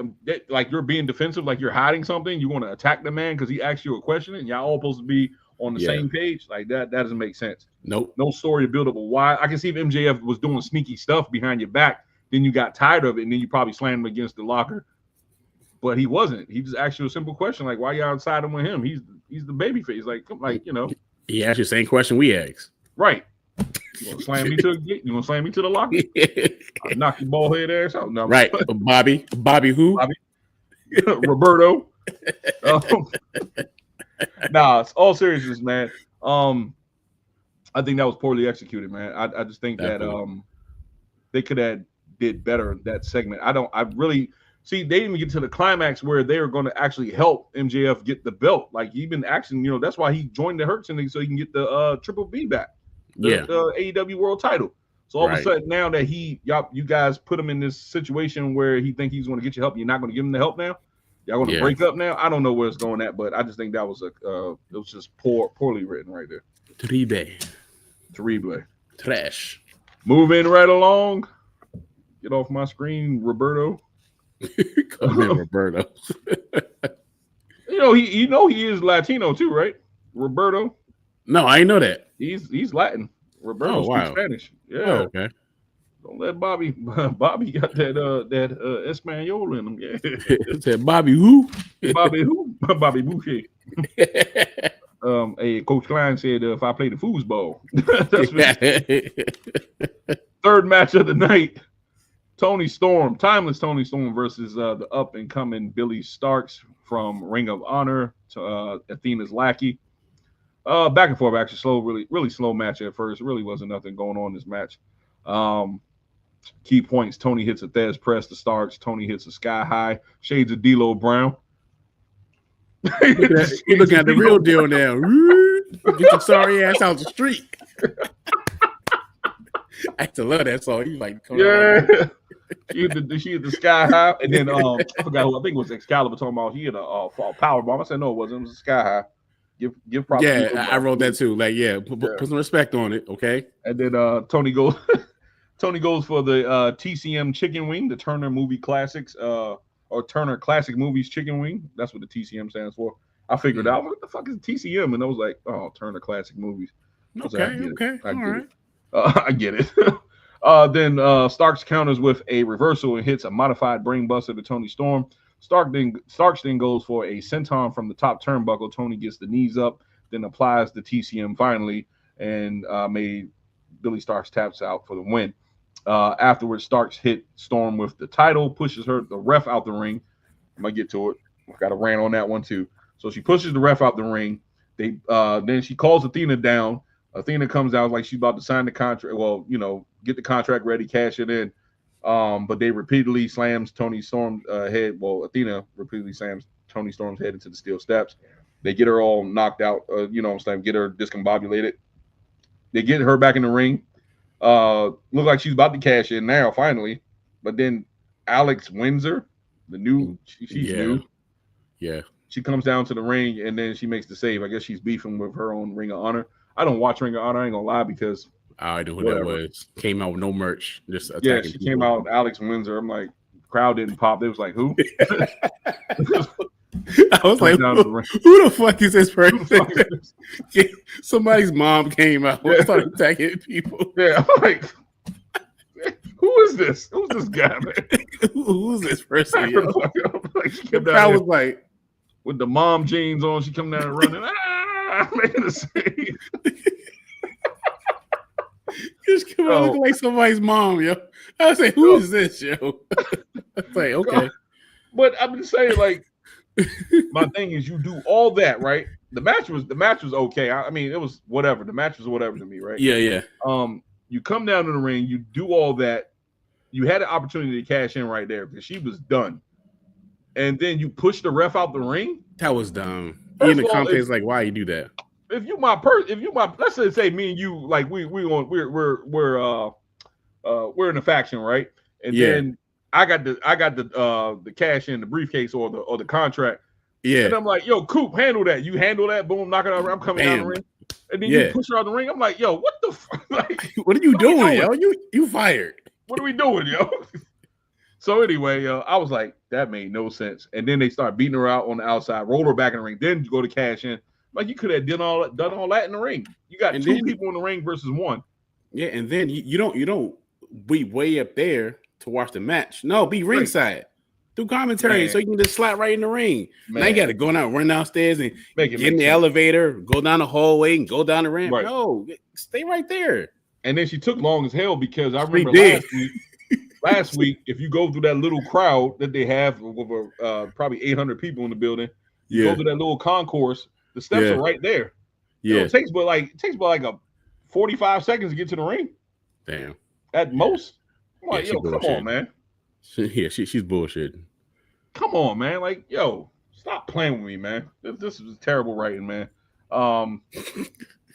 you're being defensive, like you're hiding something. You want to attack the man because he asked you a question, and y'all all supposed to be on the same page. Like that doesn't make sense.
Nope.
No story to build up a why. I can see if MJF was doing sneaky stuff behind your back, then you got tired of it, and then you probably slammed him against the locker. But he wasn't. He just asked you a simple question like, "Why y'all siding with him? He's the baby face." Like you know.
He asked you the same question we asked.
Right. You gonna slam me to the locker? I'll knock your bald head ass out. No,
right, Bobby who?
Bobby. Roberto. Nah, it's all seriousness, man. I think that was poorly executed, man. I just think that they could have did better that segment. See, they didn't even get to the climax where they were going to actually help MJF get the belt. Like, even action, that's why he joined the Hurt Syndicate so he can get the Triple B back, the AEW World Title. So all of a sudden, now that you guys put him in this situation where he think he's going to get you help, you're not going to give him the help now. Y'all going to break up now. I don't know where it's going at, but I just think that was it was just poorly written right there. Terrible.
Trash.
Moving right along. Get off my screen, Roberto.
Come in, Roberto.
He is Latino too, right? Roberto.
No, I didn't know that.
He's Latin. Roberto speaks Spanish. Yeah.
Oh, okay.
Don't let Bobby. Bobby got that Espanol in him. Yeah.
Said Bobby who?
Bobby who? Bobby Boucher. Coach Klein said if I play the foosball. Third match of the night. Toni Storm, timeless Toni Storm versus the up and coming Billie Starkz from Ring of Honor to Athena's lackey. Back and forth, actually slow, really slow match at first. Really wasn't nothing going on in this match. Key points: Toni hits a Thez press to Starkz. Toni hits a sky high. Shades of D'Lo Brown.
You looking at the real deal now. Get your sorry ass out the street. I used to love that song. You like,
she hit the sky high, and then I forgot who. I think it was Excalibur talking about he hit a power bomb. I said no, it wasn't. It was a sky high. Give props.
Yeah, I wrote that too. Like, put some respect on it, okay?
And then Toni goes for the TCM chicken wing, the Turner Movie Classics, or Turner Classic Movies chicken wing. That's what the TCM stands for. I figured out what the fuck is TCM, and I was like, oh, Turner Classic Movies.
Okay, all right.
I get it. Then Starkz counters with a reversal and hits a modified brainbuster to Toni Storm. Starkz then goes for a senton from the top turnbuckle. Toni gets the knees up, then applies the TCM finally, and made Billie Starkz taps out for the win. Afterwards, Starkz hit Storm with the title, pushes the ref out the ring. I might get to it. I've got a rant on that one too. So she pushes the ref out the ring. Then she calls Athena down. Athena comes out like she's about to sign the contract. Well, get the contract ready, cash it in. But they repeatedly slams Toni Storm's head. Well, Athena repeatedly slams Toni Storm's head into the steel steps. They get her all knocked out. Get her discombobulated. They get her back in the ring. Look like she's about to cash in now, finally. But then Alex Windsor, she's new.
Yeah.
She comes down to the ring and then she makes the save. I guess she's beefing with her own Ring of Honor. I don't watch Ring of Honor. I ain't gonna lie because
I know who that was. Came out with no merch. Just
she people. Came out Alex Windsor. I'm like, crowd didn't pop. They was like, who?
I was like, who the fuck is this person? Somebody's mom came out and started attacking people.
Yeah, I'm like, who is this? Who's this guy, man?
Who's this person?
The crowd was like, with the mom jeans on, she come down and running. Making a scene.
Just come out looking like somebody's mom, yo. I was like, who is this, yo? I was like, okay.
But I'm just saying, like, my thing is, you do all that, right? The match was okay. I mean, it was whatever. The match was whatever to me, right?
Yeah.
You come down to the ring, you do all that. You had an opportunity to cash in right there because she was done. And then you push the ref out the ring.
That was dumb. In the context, like, why you do that?
If you my let's say me and you, like we're in a faction, right? And then I got the cash in the briefcase or the contract.
Yeah.
And I'm like, yo, Coop, handle that. You handle that. Boom, knock it out. I'm coming down the ring. And then you push her out the ring. I'm like, yo, what the fuck? Like,
what are you doing, yo? You fired.
What are we doing, yo? So anyway, I was like, that made no sense. And then they start beating her out on the outside, roll her back in the ring, then go to cash in. Like, you could have done all that in the ring. You got two people in the ring versus one.
Yeah, and then you don't be way up there to watch the match. No, be ringside. Do commentary so you can just slap right in the ring. Now you got to go out, run downstairs and get in the elevator, go down the hallway and go down the ramp. Right. No, stay right there.
And then she took long as hell because I remember last week, if you go through that little crowd that they have with probably 800 people in the building, you go through that little concourse, the steps are right there.
Yeah.
It takes about like a 45 seconds to get to the ring.
Damn.
At most. I'm like, yo, come on, man.
She's bullshitting.
come on, man. Like, yo, stop playing with me, man. This is terrible writing, man.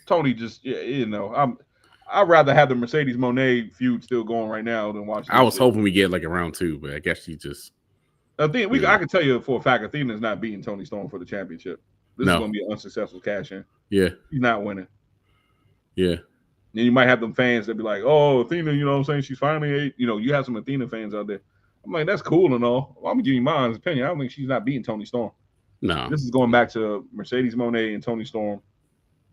Tony just, I'd rather have the Mercedes Moné feud still going right now than watch this
I was
shit.
hoping we get like a round 2, but I guess she just.
I can tell you for a fact, Athena's not beating Toni Storm for the championship. This is going to be an unsuccessful cash in.
Yeah.
She's not winning.
Yeah.
And you might have them fans that be like, oh, Athena, you know what I'm saying? She's finally, you have some Athena fans out there. I'm like, that's cool and all. Well, I'm going to give you my honest opinion. I don't think she's not beating Toni Storm.
No.
This is going back to Mercedes Moné and Toni Storm.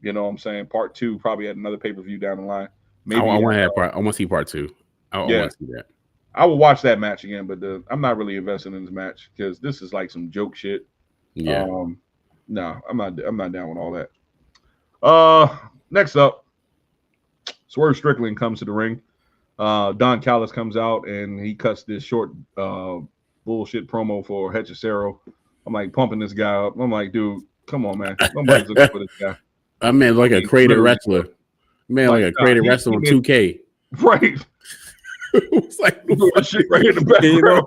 You know what I'm saying? Part 2, probably at another pay-per-view down the line.
Maybe I want to see part 2. I want to see that.
I will watch that match again, but I'm not really invested in this match because this is like some joke shit.
Yeah.
No, I'm not down with all that. Next up, Swerve Strickland comes to the ring. Don Callis comes out and he cuts this short bullshit promo for Hechicero. I'm like pumping this guy up. I'm like, dude, come on, man. Nobody's looking for this guy.
I mean, like a creative wrestler. Man, like a creative wrestler on 2K.
Right.
It's like
shit right in the background.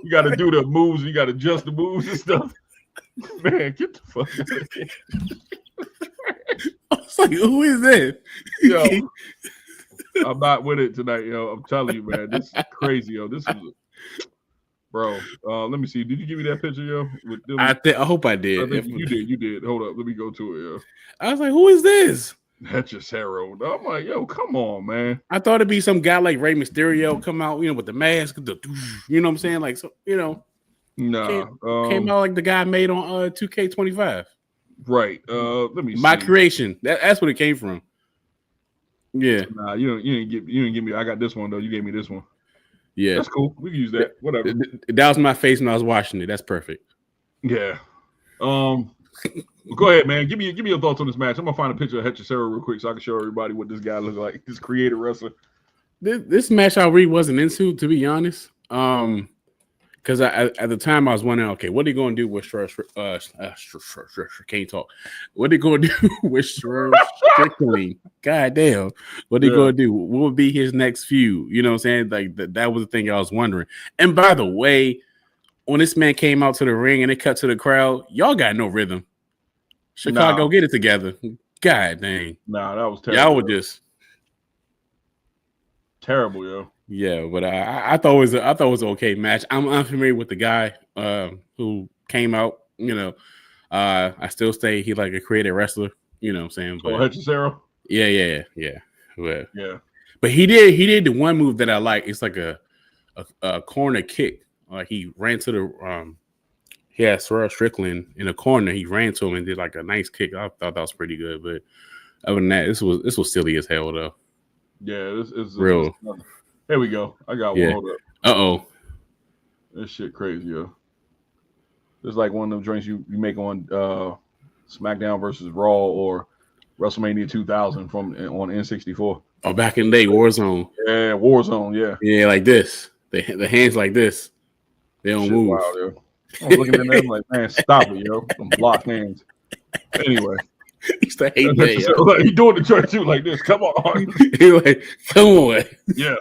You got to do the moves. You got to adjust the moves and stuff. Man, get the fuck out of here.
I was like, who is this?
Yo, I'm not with it tonight, yo. I'm telling you, man. This is crazy, yo. This is... Bro, let me see. Did you give me that picture, yo?
I hope I did.
I think you did. You did. Hold up. Let me go to it, yo.
I was like, who is this?
That's just Harold. I'm like, yo, come on, man.
I thought it'd be some guy like Rey Mysterio come out, with the mask, you know what I'm saying? Like, so,
Nah.
Came out like the guy made on 2K25.
Right. Let me see.
My creation. That's what it came from. Yeah.
Nah, you didn't give me. I got this one though. You gave me this one.
Yeah,
that's cool. We can use that. Whatever.
That was my face when I was watching it. That's perfect.
Yeah. Go ahead, man. Give me your thoughts on this match. I'm gonna find a picture of Hechicero real quick so I can show everybody what this guy looks like. This creative wrestler.
This match I really wasn't into, to be honest. Because at the time I was wondering, okay, what are you going to do with Swerve? Can't talk. What are you going to do with Swerve Strickland? God damn, what are you going to do? What would be his next feud? You know what I'm saying? Like that was the thing I was wondering. And by the way, when this man came out to the ring and it cut to the crowd, y'all got no rhythm. Chicago, get it together. God dang.
Nah, that was terrible.
Y'all were just
terrible, yo.
Yeah, but I thought it was an okay match. I'm unfamiliar with the guy who came out. I still say he like a creative wrestler. You know what I'm saying? But
Hechicero?
Yeah. But he did the one move that I like. It's like a corner kick. Like he ran to the he had Swerve Strickland in the corner. He ran to him and did like a nice kick. I thought that was pretty good. But other than that, this was silly as hell though.
Yeah, this is
real.
There we go. I got one. Hold up.
Uh-oh.
This shit crazy, yo. It's like one of them drinks you make on SmackDown versus Raw or WrestleMania 2000 on N64.
Oh, back in the day, Warzone.
Yeah, Warzone, yeah.
Yeah, like this. The hands like this. They don't move.
Wild, yo. I was looking at them like, man, stop it, yo. Some block hands. Anyway.
He's the hate that,
like, he doing the joint too like this. Come on.
He's like, come on.
Yeah.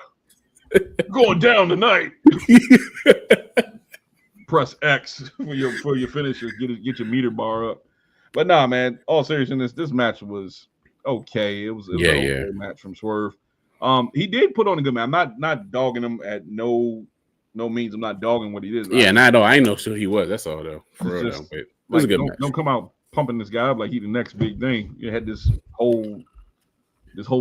Going down tonight. Press X for your finisher. Get your meter bar up. But nah, man. All seriousness, this match was okay. It was an okay match from Swerve. He did put on a good match. I'm not dogging him at no means. I'm not dogging what he did.
Yeah, not at all. I ain't know who he was. That's all though. For real, though. It was a good match.
Don't come out pumping this guy up like he the next big thing. You had this whole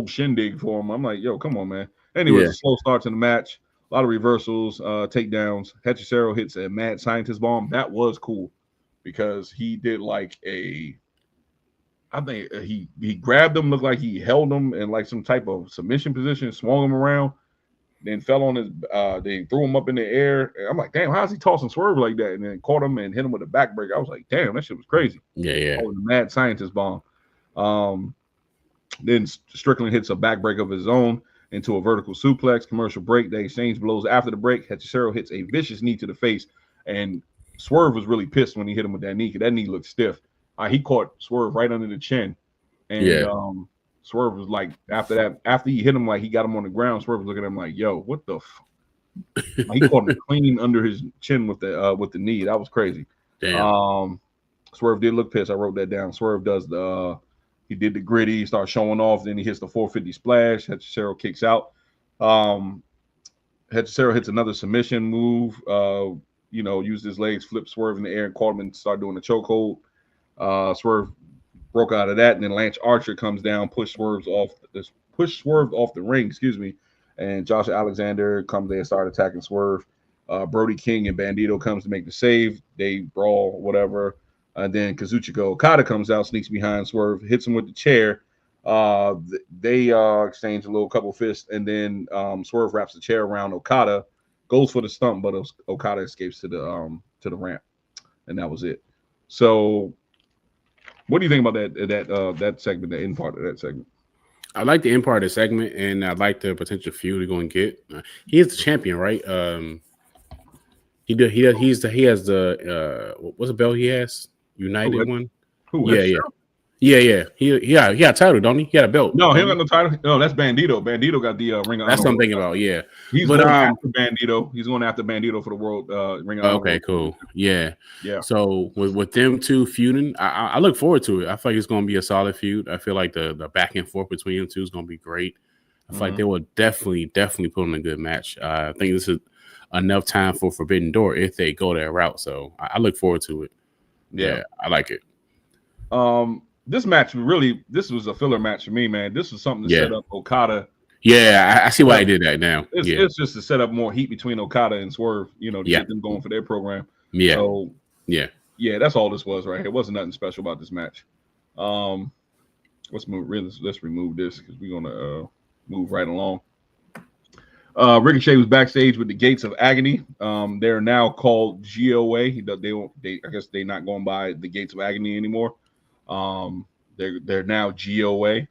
shindig for him. I'm like, yo, come on, man. Anyways, a slow start to the match. A lot of reversals, takedowns. Hechicero hits a mad scientist bomb. That was cool because he did like I think he grabbed him, looked like he held him in like some type of submission position, swung him around, then fell on his, then threw him up in the air. And I'm like, damn, how's he tossing Swerve like that? And then caught him and hit him with a backbreaker. I was like, damn, that shit was crazy.
Yeah.
That was a mad scientist bomb. Then Strickland hits a backbreaker of his own into a vertical suplex. Commercial break. They exchange blows after the break. Hechicero hits a vicious knee to the face, and Swerve was really pissed when he hit him with that knee because that knee looked stiff. He caught Swerve right under the chin, and Swerve was like, after he hit him, like he got him on the ground. Swerve was looking at him like, "Yo, what the?" He caught him clean under his chin with the knee. That was crazy.
Damn.
Swerve did look pissed. I wrote that down. Swerve does he did the gritty, starts showing off, then he hits the 450 splash. Hechicero kicks out. Hechicero hits another submission move. Used his legs, flipped Swerve in the air, and caught him and started doing a chokehold. Swerve broke out of that, and then Lance Archer comes down, pushed Swerve off the ring, excuse me. And Josh Alexander comes there and started attacking Swerve. Brody King and Bandito comes to make the save. They brawl, whatever. And then Kazuchika Okada comes out, sneaks behind Swerve, hits him with the chair. They exchange a couple fists, and then Swerve wraps the chair around Okada, goes for the stump, but Okada escapes to the ramp, and that was it. So, what do you think about that segment, the end part of that segment?
I like the end part of the segment, and I like the potential feud they're going to get. He is the champion, right? He has the what's the belt he has? United one.
Who?
Yeah. He got a title, don't he? He got a belt.
No, he don't got no title. No, that's Bandito. Bandito got the Ring of Honor.
That's what I'm thinking about. Yeah,
he's going after Bandito. He's going after Bandito for the world Ring of Honor.
Okay, cool. Yeah. So with them two feuding, I look forward to it. I feel like it's going to be a solid feud. I feel like the back and forth between them two is going to be great. I feel like they will definitely put on a good match. I think this is enough time for Forbidden Door if they go that route. So I look forward to it. Yeah, I like it.
This match this was a filler match for me, man. This was something to set up Okada.
Yeah, I see why I did that now.
It's just to set up more heat between Okada and Swerve, to get them going for their program.
Yeah.
So, that's all this was right here. It wasn't nothing special about this match. Let's remove this because we're gonna move right along. Ricochet was backstage with the Gates of Agony. They're now called GOA. I guess they're not going by the Gates of Agony anymore. They're now GOA.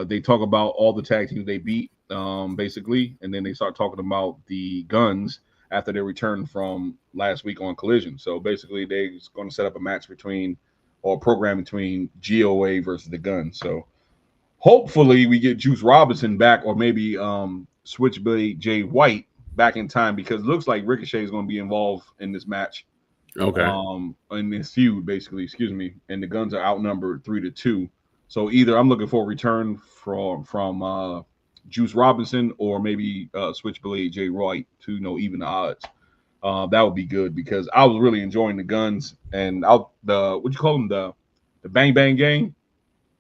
They talk about all the tag teams they beat, basically, and then they start talking about the Guns after they return from last week on Collision. So basically, they're going to set up a match between GOA versus the Guns. So hopefully, we get Juice Robinson back, or maybe Switchblade Jay White back in time, because it looks like Ricochet is going to be involved in this match.
Okay.
In this feud, basically, excuse me, and the Guns are outnumbered 3-2. So either I'm looking for a return from Juice Robinson, or maybe Switchblade Jay White to even the odds. That would be good, because I was really enjoying the Guns, and what you call them, the Bang Bang Gang.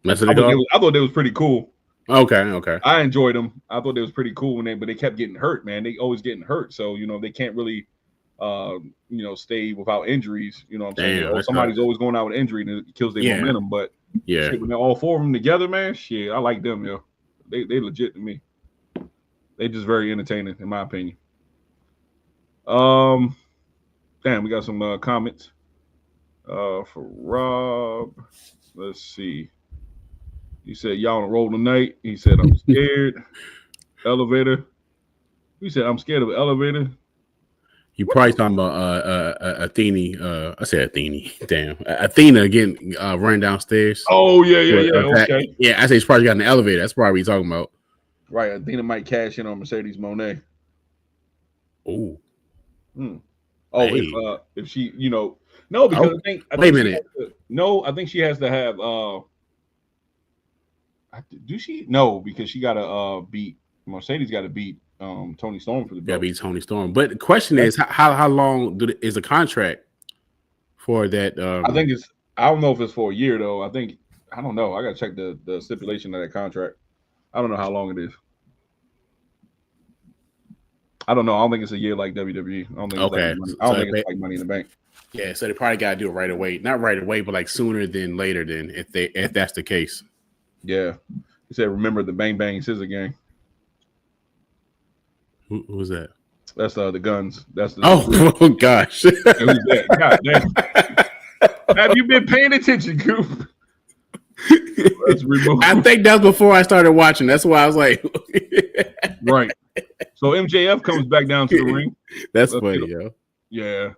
That's what they call.
I thought they was pretty cool.
Okay.
I enjoyed them. I thought they was pretty cool but they kept getting hurt, man. They always getting hurt, so they can't really stay without injuries. You know what I'm saying? Somebody's always going out with injury, and it kills their momentum. But shit, when they're all four of them together, man, shit, I like them, yo. They legit to me. They just very entertaining, in my opinion. Damn, we got some comments for Rob. Let's see. He said, y'all on a roll tonight. He said, I'm scared. Elevator. He said, I'm scared of an elevator.
You probably talking about Athene. I said Athene. Damn. Athena getting run downstairs.
Oh, yeah. Okay.
Yeah, I say she's probably got an elevator. That's probably what you're talking about.
Right. Athena might cash in on Mercedes Moné.
Oh.
Oh, hey. If she, no, because I think
wait a minute.
I think she has to have do she? No, because she got to beat Mercedes. Got to beat Toni Storm for the belt.
Got to beat Toni Storm. But the question is, how long is the contract for that?
I think it's. I don't know if it's for a year though. I don't know. I got to check the stipulation of that contract. I don't know how long it is. I don't know. I don't think it's a year like WWE. I don't think it's like Money in the Bank.
Yeah, so they probably got to do it right away. Not right away, but like sooner than later. Then if that's the case.
Yeah, he said, "Remember the Bang Bang Scissor Gang."
Who was that?
That's the Guns. That's the.
Oh gosh!
Who's that? God damn. Have you been paying attention, Coop?
I think that's before I started watching. That's why I was like,
right. So MJF comes back down to the ring.
That's funny, yo.
Yeah.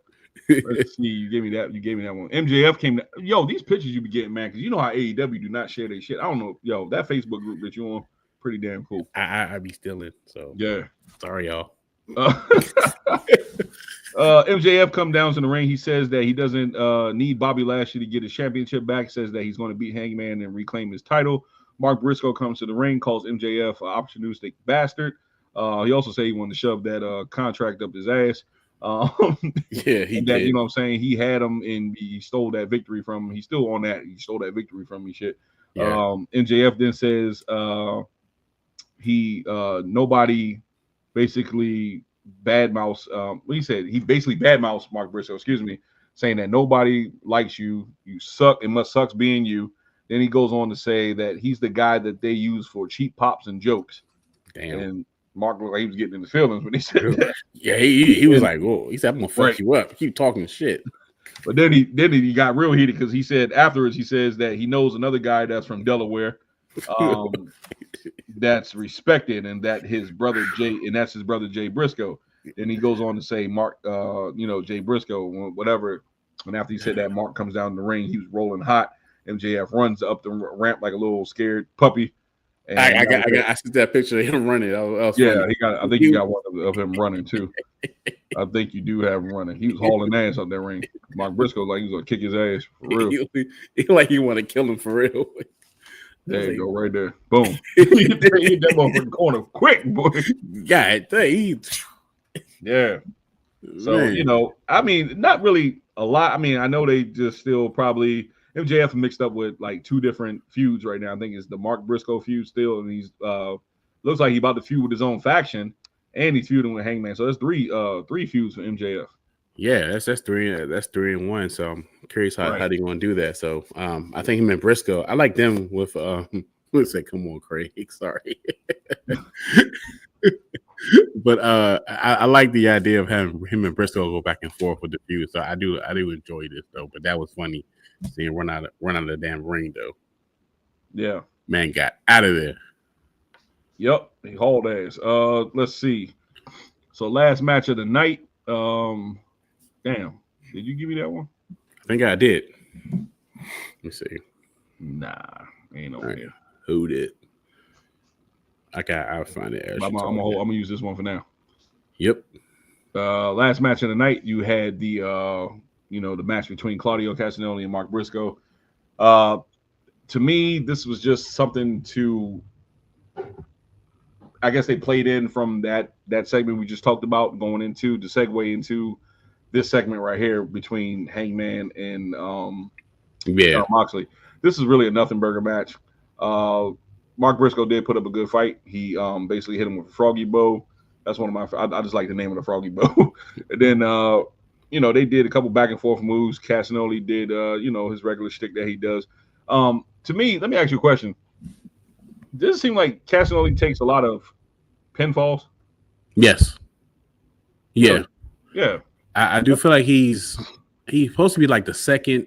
Let's see. You gave me that. One. MJF came. Yo, these pictures you be getting, man, because you know how AEW do not share their shit. I don't know. Yo, that Facebook group that you on, pretty damn cool.
I be stealing. So
yeah.
Sorry, y'all.
MJF come down to the ring. He says that he doesn't need Bobby Lashley to get his championship back. Says that he's going to beat Hangman and reclaim his title. Mark Briscoe comes to the ring, calls MJF an opportunistic bastard. He also said he wanted to shove that contract up his ass.
Yeah, he did.
That, you know what I'm saying? He had him and he stole that victory from him. He's still on that. He stole that victory from me. Shit. Yeah. MJF then says nobody basically badmouths. What he said, he basically badmouths Mark Briscoe, saying that nobody likes you. You suck. It must sucks being you. Then he goes on to say that he's the guy that they use for cheap pops and jokes.
Damn.
And Mark looked like he was getting in his feelings when he said that.
Yeah, he was like, "Whoa!" He said, "I'm gonna fuck you up. Keep talking shit."
But then he got real heated because he said afterwards, he says that he knows another guy that's from Delaware, that's respected, and that his brother Jay Briscoe. And he goes on to say Mark, Jay Briscoe, whatever. And after he said that, Mark comes down the ring. He was rolling hot. MJF runs up the ramp like a little scared puppy. And
I see that picture of him running.
I think you got one of him running too. I think you do have him running. He was hauling ass up that ring. Mark Briscoe like he was gonna kick his ass for real.
He like you want to kill him for real.
There you go, right there. Boom. Hit that motherfucking corner quick, boy. Yeah. So, I mean, not really a lot. I mean, I know they just still probably MJF mixed up with like two different feuds right now. I think it's the Mark Briscoe feud still, and he's looks like he's about to feud with his own faction, and he's feuding with Hangman. So that's three feuds for MJF.
Yeah, that's 3-1. So I'm curious how they're going to do that. So I think him and Briscoe, I like them with let's say, come on, Craig. Sorry. But I like the idea of having him and Briscoe go back and forth with the feud. So I do enjoy this though. But that was funny seeing run out of the damn ring though.
Yeah.
Man got out of there.
Yep, he hauled ass. Let's see. So last match of the night. Damn, did you give me that one?
I think I did. Let me see.
Nah, ain't no way.
Who did? I'll find it.
I'm gonna use this one for now.
Yep.
Last match of the night, you had the the match between Claudio Castagnoli and Mark Briscoe. To me, this was just something to, I guess they played in from that segment we just talked about, going into the segue into this segment right here between Hangman and Jon Moxley. This is really a nothing burger match. Mark Briscoe did put up a good fight. He basically hit him with a froggy bow. That's one of my. I just like the name of the froggy bow. And then they did a couple back and forth moves. Castagnoli did his regular shtick that he does. To me, let me ask you a question. Does it seem like Castagnoli takes a lot of pinfalls?
Yes. Yeah.
Yeah.
I do feel like he's supposed to be like the second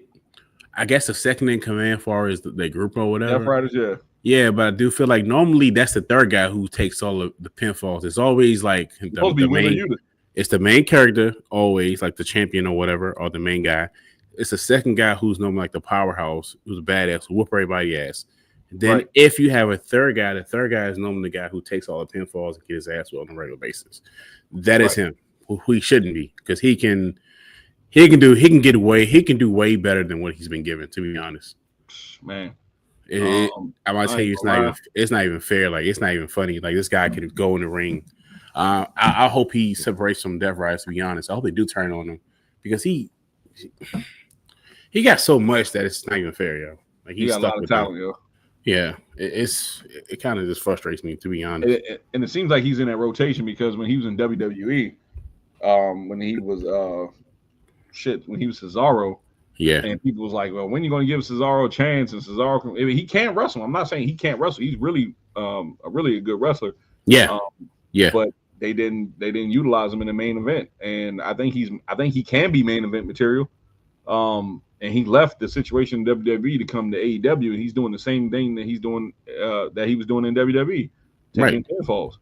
in command far as the group or whatever.
Death Riders, yeah.
Yeah, but I do feel like normally that's the third guy who takes all of the pinfalls. It's always like it's the main character, always like the champion or whatever, or the main guy. It's the second guy who's normally like the powerhouse, who's a badass, who whoop everybody's ass. Then if you have a third guy, the third guy is normally the guy who takes all the pinfalls and gets his ass on a regular basis. That is him, who he shouldn't be, because he can do way better than what he's been given, to be honest.
Man.
I want to tell you, it's not even fair. Like, it's not even funny. Like, this guy could go in the ring. I hope he separates from Death Riders, to be honest. I hope they do turn on him, because he got so much that it's not even fair, yo. Like, he's
got a lot of talent, yo.
Yeah, it kind of just frustrates me, to be honest.
And it seems like he's in that rotation, because when he was in WWE, when he was Cesaro. Yeah, and people was like, "Well, when are you going to give Cesaro a chance?" And Cesaro, he can't wrestle. I'm not saying he can't wrestle. He's really, a good wrestler.
Yeah,
But they didn't utilize him in the main event, and I think he can be main event material. And he left the situation in WWE to come to AEW, and he's doing the same thing that he's doing that he was doing in WWE, taking pinfalls.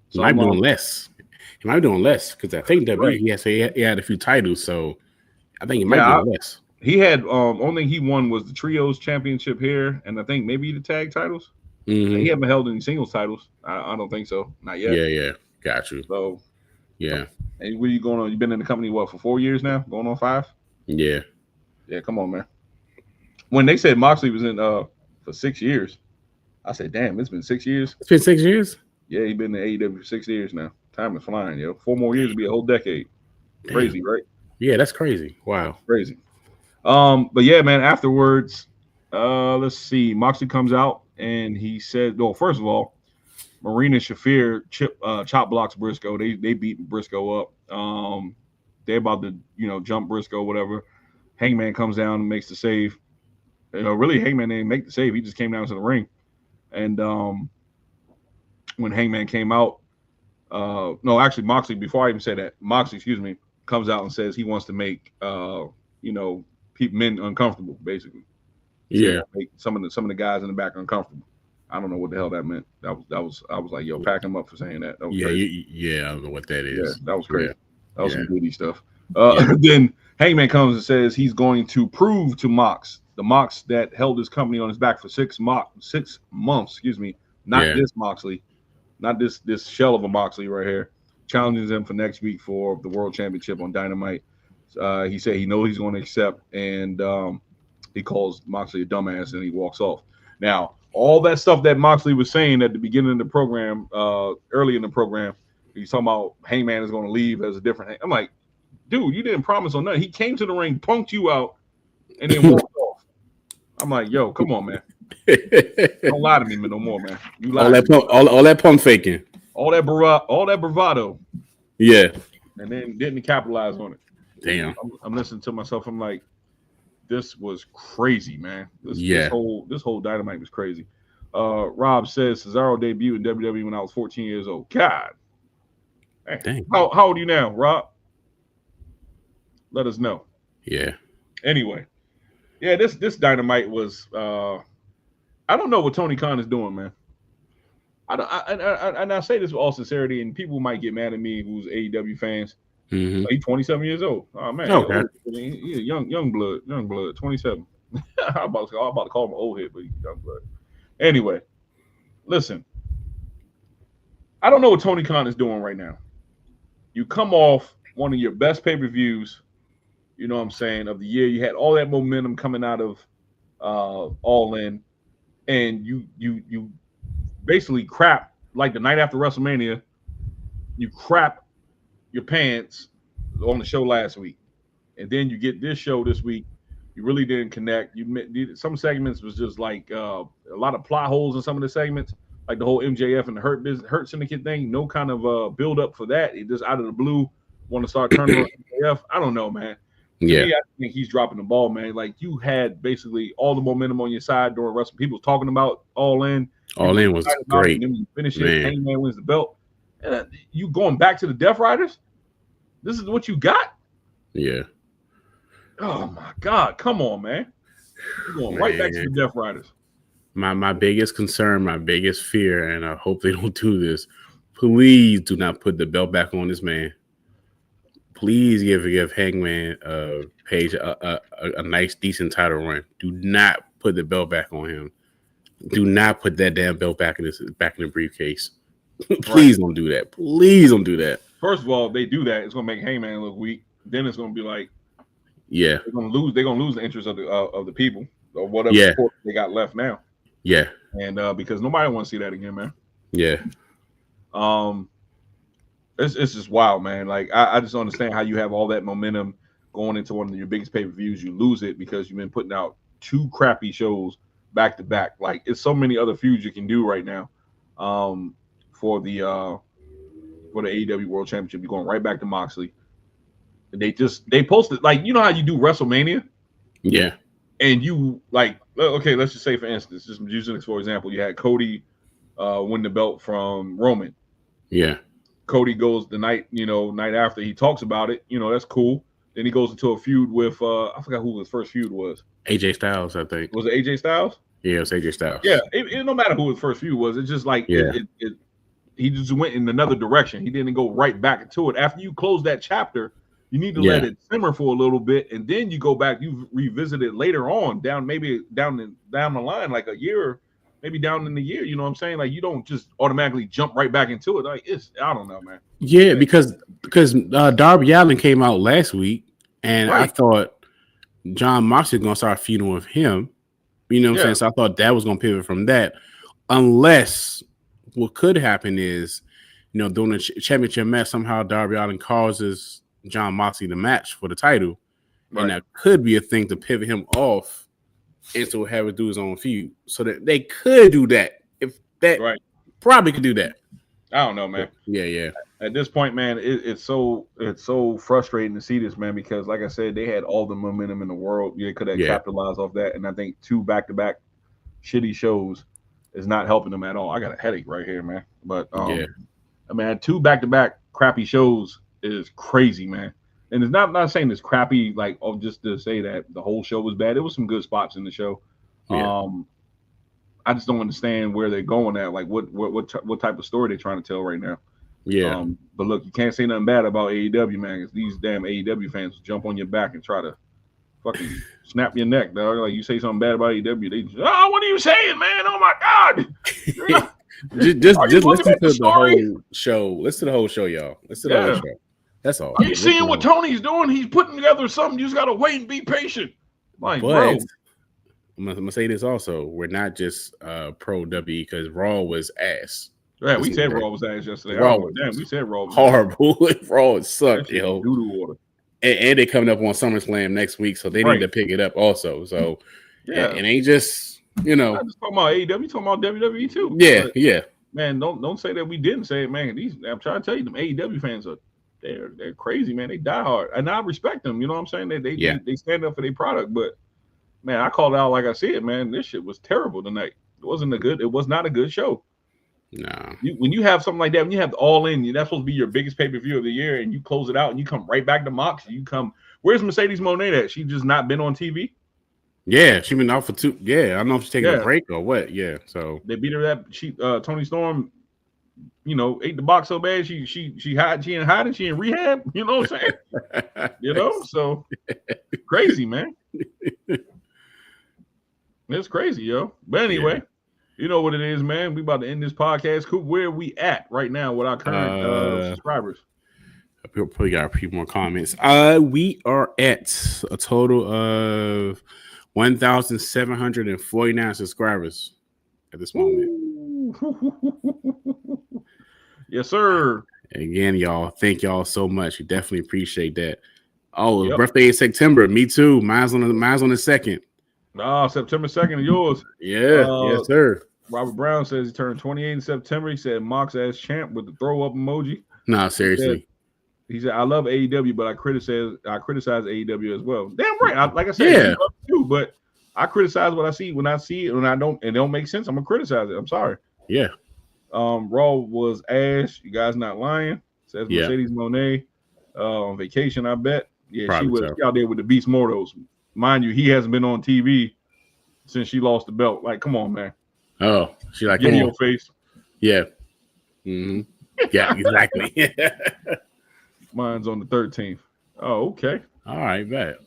So he might be doing less. He might be doing less, because I think WWE he had a few titles, so I think he might be doing less.
He had only thing he won was the trios championship here, and I think maybe the tag titles. Mm-hmm. He haven't held any singles titles. I don't think so, not yet.
Yeah, got you.
So
Yeah.
And where you going on? You've been in the company what for 4 years now? Going on 5?
Yeah.
Yeah, come on, man. When they said Moxley was in for 6 years, I said, damn, it's been 6 years.
It's been 6 years?
Yeah, he's been in AEW for 6 years now. Time is flying, yo. 4 more years would be a whole decade.
Damn.
Crazy, right?
Yeah, that's crazy. Wow.
Crazy. But yeah, man, afterwards, let's see. Moxley comes out and he said, well, first of all, Marina Shafir chop blocks Briscoe. They beat Briscoe up. They're about to, jump Briscoe, whatever. Hangman comes down and makes the save. Really, Hangman didn't make the save. He just came down to the ring. And when Hangman came out, no, actually, Moxley, before I even say that, Moxley, comes out and says he wants to make, men uncomfortable, basically.
Yeah.
Make some of the guys in the back uncomfortable. I don't know what the hell that meant. I was like, yo, pack him up for saying that. That was crazy.
I don't know what that is.
Yeah, that was crazy. That was some goody stuff. Then Hangman comes and says he's going to prove to Mox, the Mox that held his company on his back for 6 months, not this Moxley, not this shell of a Moxley right here, challenges him for next week for the World Championship on Dynamite. He said he knows he's going to accept, and he calls Moxley a dumbass and he walks off. Now, all that stuff that Moxley was saying at the beginning of the program, early in the program, he's talking about Hangman is going to leave as a different. I'm like, dude, you didn't promise on nothing. He came to the ring, punked you out, and then walked off. I'm like, yo, come on, man. Don't lie to me no more, man. You
all that pump faking,
all that bravado.
Yeah,
and then didn't capitalize on it.
Damn.
I'm listening to myself. I'm like, this was crazy, man. This whole Dynamite was crazy. Rob says Cesaro debuted in WWE when I was 14 years old. God. Dang. How old are you now, Rob? Let us know.
Yeah.
Anyway. Yeah, this Dynamite was I don't know what Tony Khan is doing, man. I say this with all sincerity, and people might get mad at me who's AEW fans.
Mm-hmm.
He's 27 years old. Oh man,
okay.
He's young blood, 27. I'm about to call him an old head, but he's young blood. Anyway, listen. I don't know what Tony Khan is doing right now. You come off one of your best pay-per-views, you know what I'm saying, of the year. You had all that momentum coming out of All In, and you basically crap like the night after WrestleMania. You crap your pants on the show last week, and then you get this show this week. You really didn't connect. Some segments was just like a lot of plot holes in some of the segments, like the whole MJF and the Hurt Syndicate thing. No kind of build up for that. It just out of the blue want to start turning on MJF. I don't know, man.
Yeah,
I think he's dropping the ball, man. Like you had basically all the momentum on your side during wrestling. People talking about All In.
All In was great.
And then when you finish it, Hangman wins the belt. And you going back to the Death Riders? This is what you got?
Yeah.
Oh my God! Come on, man. You're going right back to the Death Riders.
My biggest concern, my biggest fear, and I hope they don't do this. Please do not put the belt back on this man. Please give Hangman Page a nice, decent title run. Do not put the belt back on him. Do not put that damn belt back in the briefcase. Please don't do that. Please don't do that.
First of all, if they do that, it's gonna make Hangman look weak. Then it's gonna be like,
yeah,
they're gonna lose the interest of the people or whatever support they got left now.
Yeah,
and because nobody wants to see that again, man.
Yeah.
It's just wild, man. Like I just don't understand how you have all that momentum going into one of your biggest pay-per-views. You lose it because you've been putting out 2 crappy shows back to back. Like it's so many other feuds you can do right now. For the AEW World Championship, you're going right back to Moxley. And they posted, like, you know how you do WrestleMania?
Yeah.
And you like, okay, let's just say for instance, just using this for example, you had Cody win the belt from Roman.
Yeah.
Cody goes the night after, he talks about it, that's cool. Then he goes into a feud with I forgot who his first feud was.
AJ Styles, I think.
Was it AJ Styles?
Yeah, it was AJ Styles.
Yeah, it no matter who his first feud was, it's just like he just went in another direction. He didn't go right back to it. After you close that chapter, you need to let it simmer for a little bit, and then you go back. You revisit it later on, down the line, like a year maybe down in the year. You know what I'm saying? Like you don't just automatically jump right back into it. Like I don't know, man.
Yeah, because Darby Allin came out last week, and I thought Jon Moxley was gonna start feuding with him. You know what I'm saying? So I thought that was gonna pivot from that, unless what could happen is, during the championship match, somehow Darby Allin causes Jon Moxley the match for the title, and that could be a thing to pivot him off into have it do his own feud. So that they could do that. If that probably could do that.
I don't know, man.
Yeah.
At this point, man, it's so frustrating to see this, man, because like I said, they had all the momentum in the world. They could have capitalized off that, and I think 2 back-to-back shitty shows is not helping them at all. I got a headache right here, man. But I mean, 2 back-to-back crappy shows is crazy, man. And it's not saying it's crappy, like just to say that the whole show was bad. There was some good spots in the show. Yeah. I just don't understand where they're going at. Like what type of story they're trying to tell right now.
Yeah.
But look, you can't say nothing bad about AEW, man. Because these damn AEW fans jump on your back and try to fucking snap your neck, dog. Like you say something bad about AEW, they just, what are you saying, man? Oh my god.
just listen to the whole show. Listen to the whole show, y'all. Listen to the whole show. That's all.
Are you seeing what Tony's doing? He's putting together something. You just gotta wait and be patient. Like, bro.
I'm gonna say this also. We're not just pro W because Raw was ass.
Yeah, we said Raw was ass yesterday. We said Raw was
horrible. Raw sucked, yo.
Doodle water.
And they're coming up on SummerSlam next week, so they need to pick it up also. So it ain't just I'm
just talking about AEW, talking about WWE too.
Yeah.
Man, don't say that we didn't say it, man. I'm trying to tell you, them AEW fans are they're crazy, man. They die hard, and I respect them. You know what I'm saying? They stand up for their product, but man, I called it out like I see it, man. This shit was terrible tonight. It was not a good show.
No.
When you have something like that, when you have All In, that's supposed to be your biggest pay-per-view of the year, and you close it out and you come right back to Mox. Where's Mercedes Moné at? She just not been on TV?
Yeah, she been out for 2. Yeah, I don't know if she's taking a break or what. Yeah, so
they beat her that Toni Storm, ate the box so bad she in hiding, she in rehab. You know what I'm saying? So crazy, man. It's crazy, yo. But anyway, you know what it is, man. We about to end this podcast. Coop, where are we at right now with our current subscribers?
I probably got a few more comments. We are at a total of 1,749 subscribers at this moment.
Yes, sir.
Again, y'all, thank y'all so much. We definitely appreciate that. Oh, birthday in September. Me too. Mine's on the 2nd.
September 2nd is yours.
Yeah, yes, sir.
Robert Brown says he turned 28 in September. He said Mox ass champ with the throw up emoji.
Nah, seriously.
He said I love AEW, but I criticize AEW as well. Damn right. Like I said, too, but I criticize what I see when I see it. When it don't make sense, I'm gonna criticize it. I'm sorry.
Yeah.
Raw was ass. You guys not lying. Says Mercedes Moné on vacation. I bet. Yeah, probably she out there with the Beast Mortals. Mind you, he hasn't been on TV since she lost the belt. Like, come on, man.
Oh, she like
get in your face.
Yeah. Mm-hmm. Yeah, exactly.
Mine's on the 13th. Oh, okay.
All right, bet.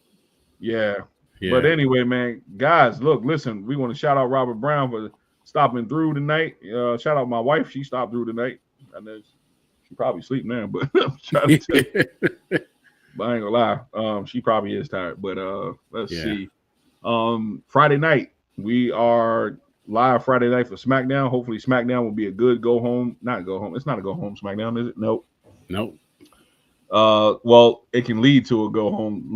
Yeah. But anyway, man, guys, listen, we want to shout out Robert Brown for stopping through tonight. Shout out my wife. She stopped through tonight. I know she probably sleep now, but I'm trying to tell you. But I ain't gonna lie. She probably is tired. But let's see. Friday night, we are live Friday night for SmackDown. Hopefully SmackDown will be a good go home. Not go home. It's not a go home SmackDown, is it? Nope. Well, it can lead to the go home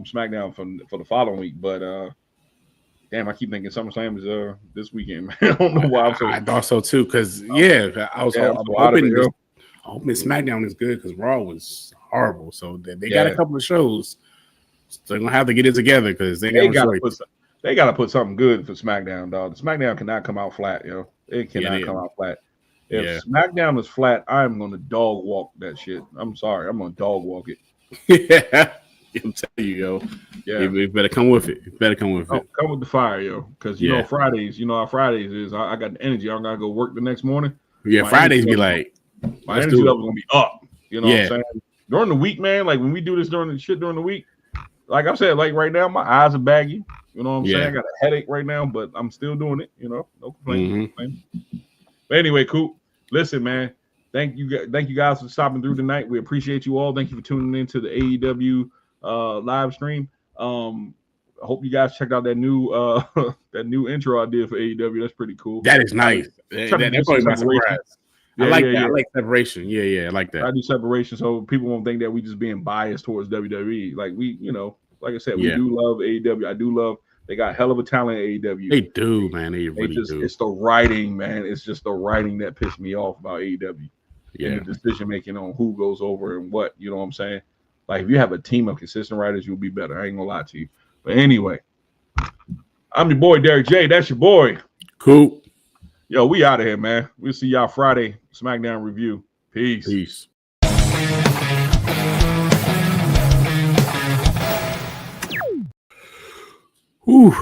SmackDown for the following week. But damn, I keep thinking SummerSlam is this weekend. I don't know why.
I thought so too, because I was hoping SmackDown is good because Raw was horrible. So they got a couple of shows. So they're gonna have to get it together because they
gotta put something good for SmackDown, dog. The SmackDown cannot come out flat, yo. It cannot come out flat. If SmackDown is flat, I'm gonna dog walk that shit. I'm sorry, I'm gonna dog walk it.
Yeah, I'm telling you, yo. Yeah, you better come with it.
Come with the fire, yo. Because you know Fridays. You know how Fridays is. I got the energy. I'm gonna go work the next morning.
Yeah, Fridays be like
my energy level gonna be up. You know what I'm saying? During the week, man. Like when we do this during the week, like I said, like right now, my eyes are baggy. You know what I'm saying?
Yeah.
I got a headache right now, but I'm still doing it. You know, no complaint.
Mhm.
No complaint. But anyway, Coop, listen, man. Thank you guys for stopping through tonight. We appreciate you all. Thank you for tuning in to the AEW live stream. I hope you guys checked out that new that new intro I did for AEW. That's pretty cool.
That is nice. That's probably my surprise.
Yeah,
I like
that.
I like separation. Yeah, I like that.
I do separation so people won't think that we just being biased towards WWE. Like we, you know, like I said, we do love AEW. I do love. They got hell of a talent at AEW.
They do, man. They really do.
It's the writing, man. It's just the writing that pissed me off about AEW.
Yeah.
And the decision making on who goes over and what. You know what I'm saying? Like if you have a team of consistent writers, you'll be better. I ain't gonna lie to you. But anyway, I'm your boy Derek J. That's your boy.
Cool.
Yo, we out of here, man. We'll see y'all Friday. SmackDown review. Peace.
Peace. Ooh.